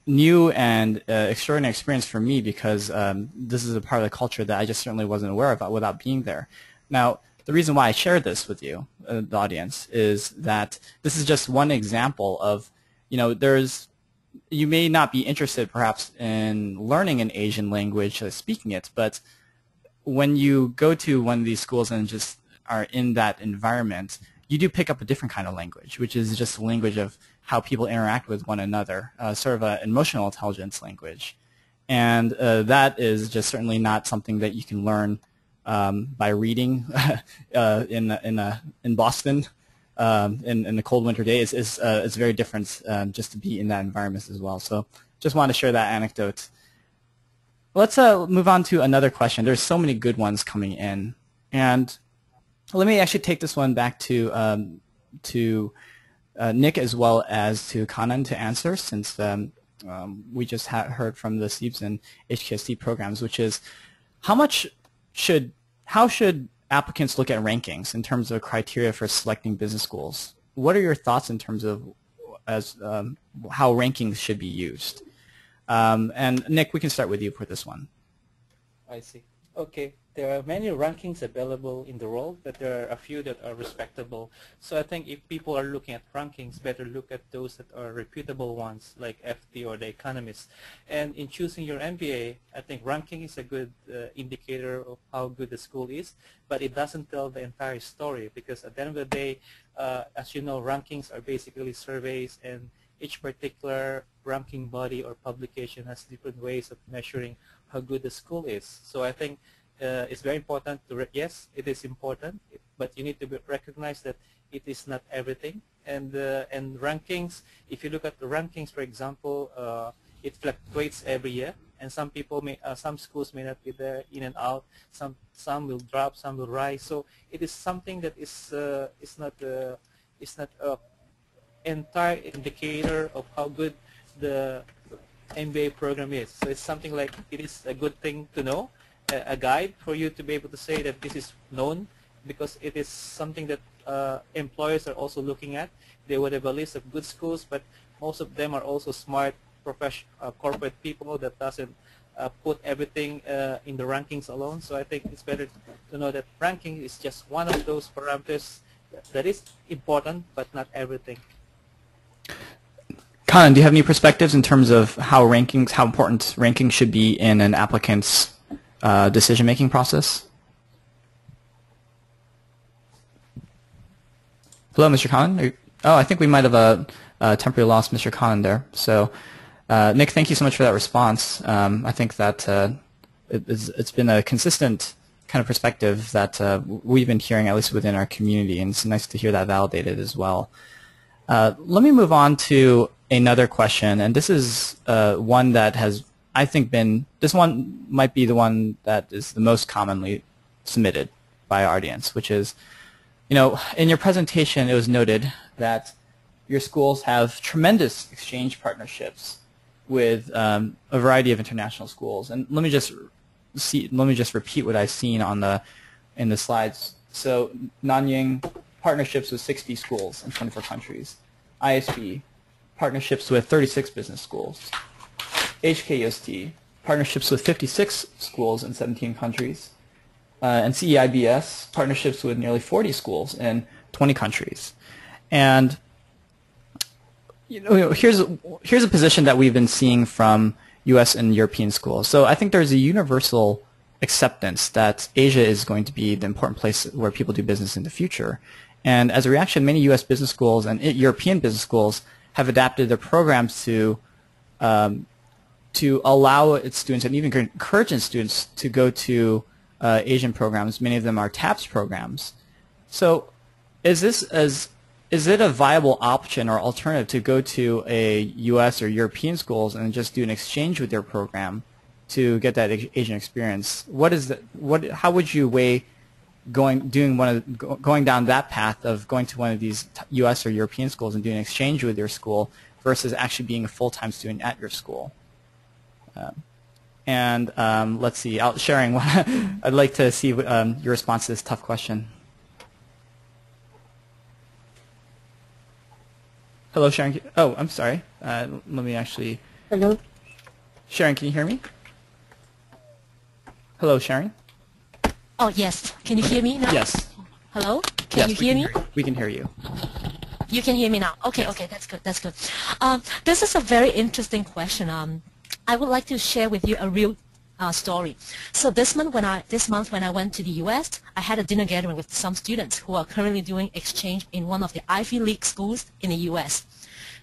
new and extraordinary experience for me because this is a part of the culture that I just certainly wasn't aware of without being there. Now, the reason why I share this with you, the audience, is that this is just one example of, you know, you may not be interested perhaps in learning an Asian language, speaking it, but when you go to one of these schools and just are in that environment, you do pick up a different kind of language, which is just a language of how people interact with one another, sort of an emotional intelligence language. And that is just certainly not something that you can learn by reading in Boston in the cold winter day. It's very different just to be in that environment as well. So just wanted to share that anecdote. Let's move on to another question. There's so many good ones coming in, and let me actually take this one back to Nick as well as to Kanan to answer, since we just heard from the CEIBS and HKUST programs, which is how should applicants look at rankings in terms of criteria for selecting business schools? What are your thoughts in terms of how rankings should be used? And Nick, we can start with you for this one. I see. Okay. There are many rankings available in the world, but there are a few that are respectable. So I think if people are looking at rankings, better look at those that are reputable ones, like FT or The Economist. And in choosing your MBA, I think ranking is a good indicator of how good the school is, but it doesn't tell the entire story, because at the end of the day, as you know, rankings are basically surveys, and each particular ranking body or publication has different ways of measuring how good the school is. So I think it's very important to, yes, it is important, but you need to recognize that it is not everything. And rankings, if you look at the rankings, for example, it fluctuates every year, and some schools may not be there, in and out. Some will drop, some will rise. So it is something that is not a entire indicator of how good the MBA program is. So it's something like, it is a good thing to know, a guide for you to be able to say that this is known, because it is something that employers are also looking at. They would have a list of good schools, but most of them are also smart corporate people that doesn't put everything in the rankings alone. So I think it's better to know that ranking is just one of those parameters that is important, but not everything. Kanan, do you have any perspectives in terms of how important rankings should be in an applicant's decision-making process? Hello, Mr. Kanan? Oh, I think we might have temporarily lost Mr. Kanan there. So, Nick, thank you so much for that response. I think that it's been a consistent kind of perspective that we've been hearing, at least within our community, and it's nice to hear that validated as well. Let me move on to another question, and this is one that has, I think, this one might be the one that is the most commonly submitted by our audience, which is, you know, in your presentation it was noted that your schools have tremendous exchange partnerships with a variety of international schools, and let me just repeat what I've seen in the slides. So Nanyang, partnerships with 60 schools in 24 countries. ISB, partnerships with 36 business schools. HKUST, partnerships with 56 schools in 17 countries. And CEIBS, partnerships with nearly 40 schools in 20 countries. And here's a position that we've been seeing from U.S. and European schools. So I think there's a universal acceptance that Asia is going to be the important place where people do business in the future. And as a reaction, many U.S. business schools and European business schools have adapted their programs to allow its students and even encourage its students to go to Asian programs. Many of them are TAPS programs. So is it a viable option or alternative to go to a U.S. or European schools and just do an exchange with their program to get that Asian experience? How would you weigh going down that path of going to one of these U.S. or European schools and doing an exchange with your school versus actually being a full-time student at your school? Let's see, sharing. I'd like to see your response to this tough question. Hello, Sharon. Oh, I'm sorry. Let me actually. Hello. Sharon, can you hear me? Hello, Sharon. Oh, yes. Can you hear me now? Yes. Hello? Can you hear me? We can hear you. You can hear me now. Okay, Yes. okay, that's good, that's good. This is a very interesting question. I would like to share with you a real story. So this month when I went to the U.S., I had a dinner gathering with some students who are currently doing exchange in one of the Ivy League schools in the U.S.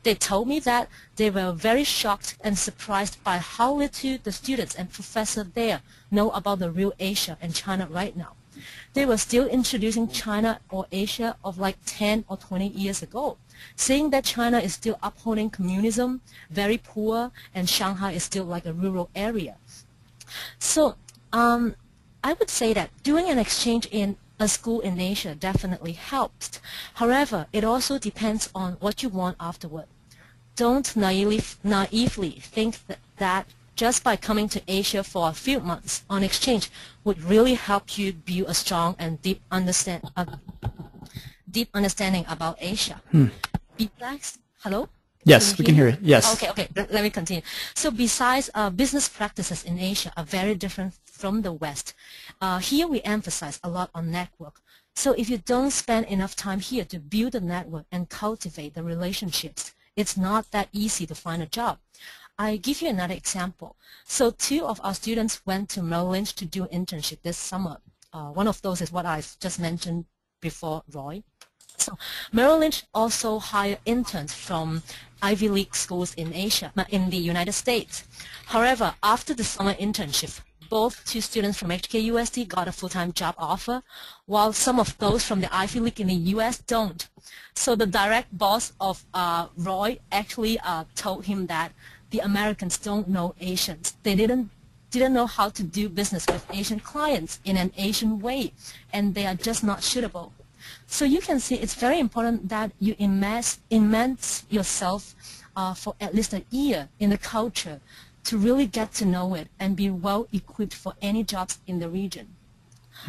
They told me that they were very shocked and surprised by how little the students and professors there know about the real Asia and China right now. They were still introducing China or Asia of like 10 or 20 years ago, saying that China is still upholding communism, very poor, and Shanghai is still like a rural area. So I would say that doing an exchange in a school in Asia definitely helps. However, it also depends on what you want afterward. Don't naively think that just by coming to Asia for a few months on exchange would really help you build a strong and deep understanding about Asia. Besides, hello? Yes, we can hear you. Yes. Okay, okay. Let me continue. So besides, business practices in Asia are very different from the West. Here we emphasize a lot on network. So if you don't spend enough time here to build a network and cultivate the relationships, it's not that easy to find a job. I give you another example. So 2 of our students went to Merrill Lynch to do an internship this summer. One of those is what I just mentioned before, Roy. So Merrill Lynch also hired interns from Ivy League schools in Asia, in the United States. However, after the summer internship, both 2 students from HKUST got a full-time job offer, while some of those from the Ivy League in the U.S. don't. So the direct boss of Roy actually told him that the Americans don't know Asians. They didn't know how to do business with Asian clients in an Asian way, and they are just not suitable. So you can see it's very important that you immerse yourself for at least a year in the culture to really get to know it and be well equipped for any jobs in the region.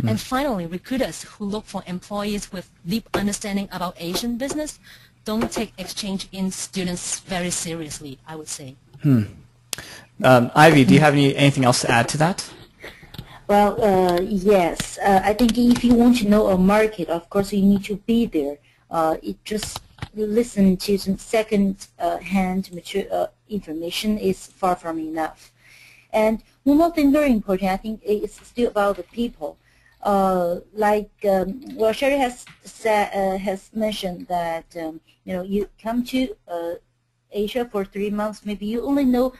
And finally, recruiters who look for employees with deep understanding about Asian business don't take exchange in students very seriously, I would say. Ivy, do you have anything else to add to that? Well, yes. I think if you want to know a market, of course, you need to be there. It just listen to some second-hand information is far from enough. And one more thing very important, I think, it's still about the people. Well, Sherry has mentioned that you come to Asia for 3 months, maybe you only know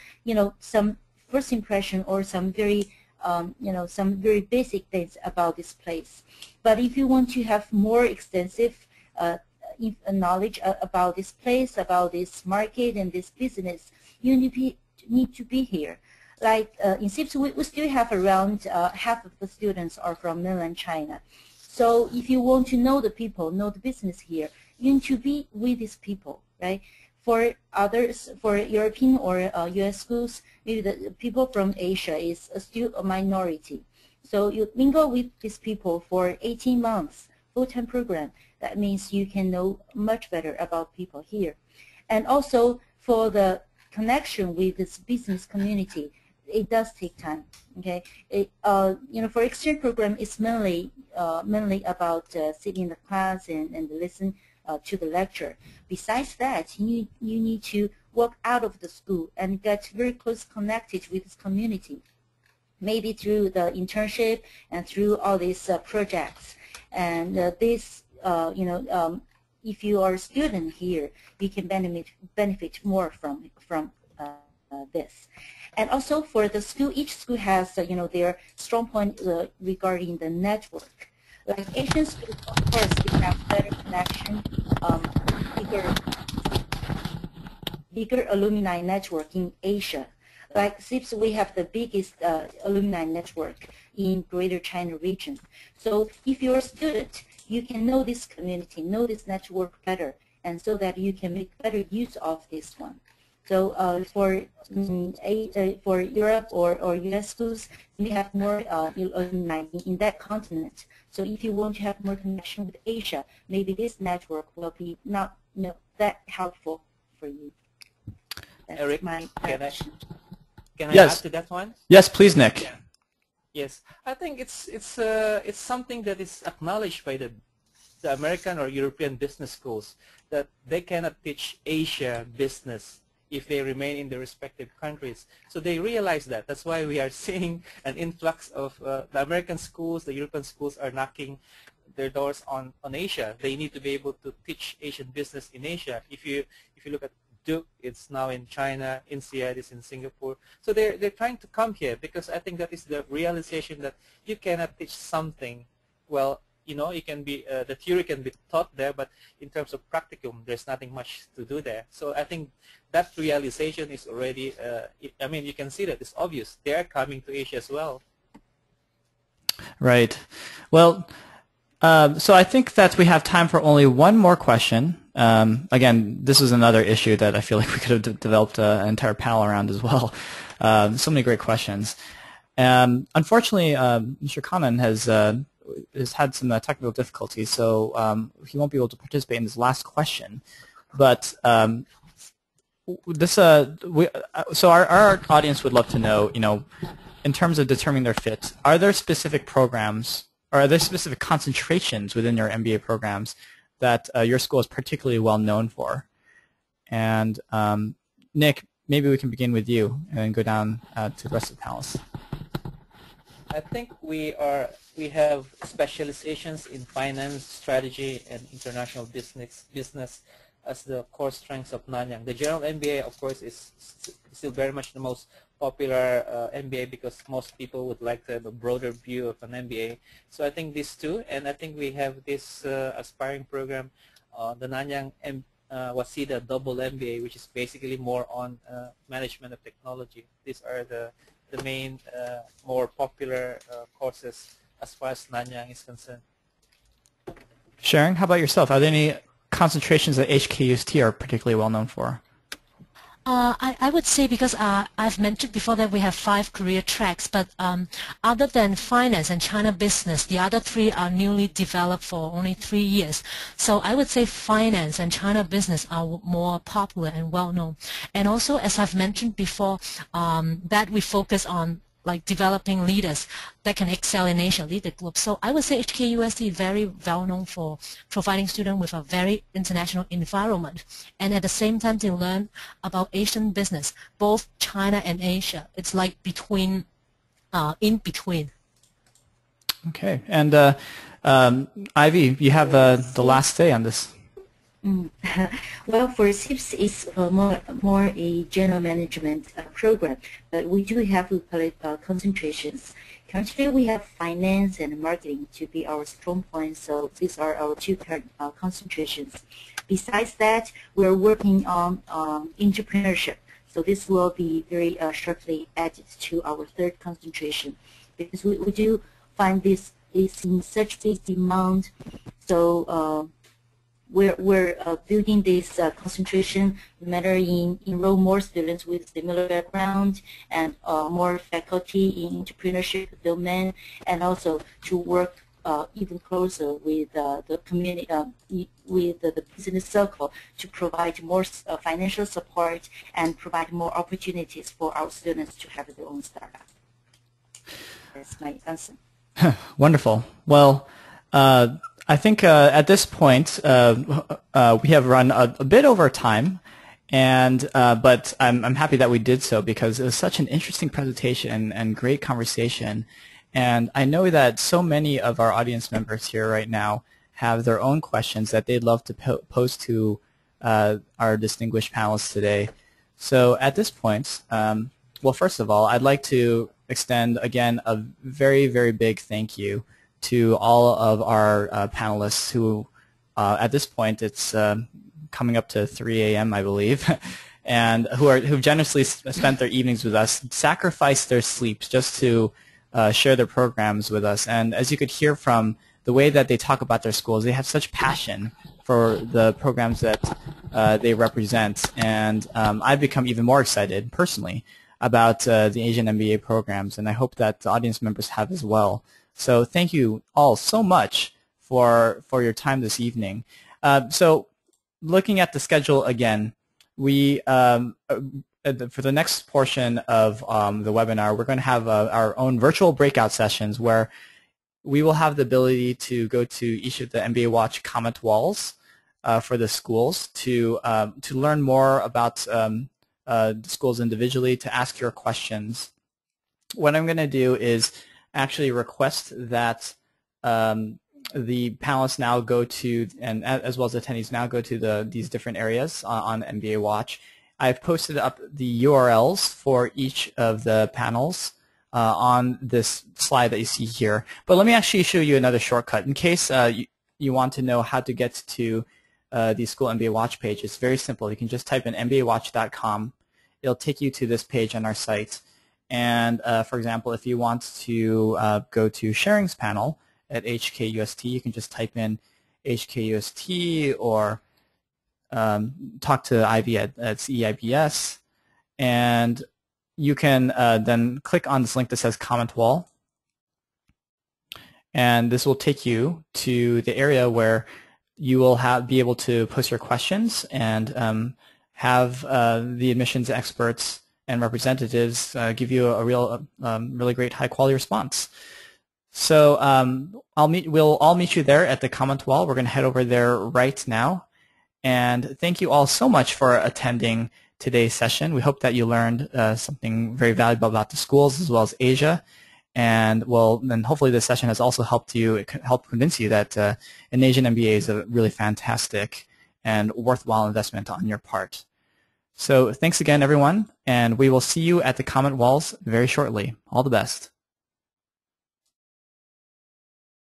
some first impression or some very some very basic things about this place. But if you want to have more extensive knowledge about this place, about this market and this business, you need to be here. Like in CEIBS, we still have around half of the students are from mainland China. So if you want to know the people, know the business here, you need to be with these people, right? For others, for European or U.S. schools, maybe the people from Asia is still a minority. So you mingle with these people for 18 months, full-time program. That means you can know much better about people here. And also for the connection with this business community, it does take time. Okay, for exchange program, it's mainly about sitting in the class and listen to the lecture. Besides that, you need to walk out of the school and get very close connected with this community, maybe through the internship and through all these projects. And if you are a student here, you can benefit more from this. And also for the school, each school has their strong point regarding the network. Like Asian schools, of course, they have better connection, bigger alumni network in Asia. Like CEIBS, we have the biggest alumni network in Greater China region. So if you're a student, you can know this community, know this network better, and so that you can make better use of this one. So for Europe or US schools, we have more alumni in that continent. So if you want to have more connection with Asia, maybe this network will be not that helpful for you. That's Eric, my can I Yes. add to that one? Yes, please, Nick. Yeah. Yes, I think it's something that is acknowledged by the American or European business schools, that they cannot teach Asia business if they remain in their respective countries. So they realize that. That's why we are seeing an influx of the American schools, the European schools are knocking their doors on Asia. They need to be able to teach Asian business in Asia. If you look at Duke, it's now in China, INSEAD is in Singapore. So they're trying to come here, because I think that is the realization that you cannot teach something. Well, it can be the theory can be taught there, but in terms of practicum, there's nothing much to do there. So I think that realization is already, I mean, you can see that it's obvious. They are coming to Asia as well. Right. Well, so I think that we have time for only one more question. Again, this is another issue that I feel like we could have developed an entire panel around as well. So many great questions. Unfortunately, Mr. Kanan has had some technical difficulties, so he won't be able to participate in this last question. But so our audience would love to know, in terms of determining their fit, are there specific programs, or are there specific concentrations within your MBA programs that your school is particularly well known for? And Nick, maybe we can begin with you and then go down to the rest of the panelists. I think we have specializations in finance, strategy, and international business as the core strengths of Nanyang. The general MBA, of course, is still very much the most popular MBA, because most people would like to have a broader view of an MBA. So I think these two, and I think we have this aspiring program, the Nanyang Waseda Double MBA, which is basically more on management of technology. These are the main more popular courses as far as Nanyang is concerned. Sharon, how about yourself? Are there any concentrations that HKUST are particularly well known for? I would say, because I've mentioned before that we have 5 career tracks, but other than finance and China business, the other 3 are newly developed for only 3 years. So I would say finance and China business are more popular and well known. And also, as I've mentioned before, that we focus on like developing leaders that can excel in Asia, lead the group. So I would say HKUST is very well known for providing students with a very international environment, and at the same time they learn about Asian business, both China and Asia. It's like between, in between. Okay, and Ivy, you have the last say on this. Well, for CEIBS, it's more a general management program, but we do have concentrations. Currently, we have finance and marketing to be our strong points, so these are our 2 current concentrations. Besides that, we're working on entrepreneurship, so this will be very shortly added to our 3rd concentration, because we do find this is in such big demand, so we're building this concentration no matter in enroll more students with similar background and more faculty in entrepreneurship domain, and also to work even closer with the community, with the business circle, to provide more financial support and provide more opportunities for our students to have their own startup. That's my answer. Wonderful. Well, I think at this point we have run a bit over time, and but I'm happy that we did so, because it was such an interesting presentation and great conversation. And I know that so many of our audience members here right now have their own questions that they'd love to pose to our distinguished panelists today. So at this point, well, first of all, I'd like to extend again a very, very big thank you to all of our panelists who, at this point, it's coming up to 3 a.m., I believe, and who've generously spent their evenings with us, sacrificed their sleeps just to share their programs with us. And as you could hear from the way that they talk about their schools, they have such passion for the programs that they represent. And I've become even more excited personally about the Asian MBA programs, and I hope that the audience members have as well. So thank you all so much for your time this evening. So looking at the schedule again, we for the next portion of the webinar, we're going to have our own virtual breakout sessions where we will have the ability to go to each of the MBA Watch comment walls for the schools to learn more about the schools individually, to ask your questions. What I'm going to do is actually request that the panelists now go to, and as well as attendees now go to these different areas on MBA Watch. I've posted up the URLs for each of the panels on this slide that you see here. But let me actually show you another shortcut in case you want to know how to get to the School MBA Watch page. It's very simple. You can just type in mbawatch.com. It'll take you to this page on our site. And for example, if you want to go to Sharing's panel at HKUST, you can just type in HKUST or talk to Ivy at CEIBS, and you can then click on this link that says comment wall, and this will take you to the area where you will be able to post your questions and have the admissions experts and representatives give you a really great high quality response. So we'll all meet you there at the comment wall. We're going to head over there right now. And thank you all so much for attending today's session. We hope that you learned something very valuable about the schools as well as Asia. And then hopefully this session has also helped convince you that an Asian MBA is a really fantastic and worthwhile investment on your part. So thanks again, everyone, and we will see you at the comment walls very shortly. All the best.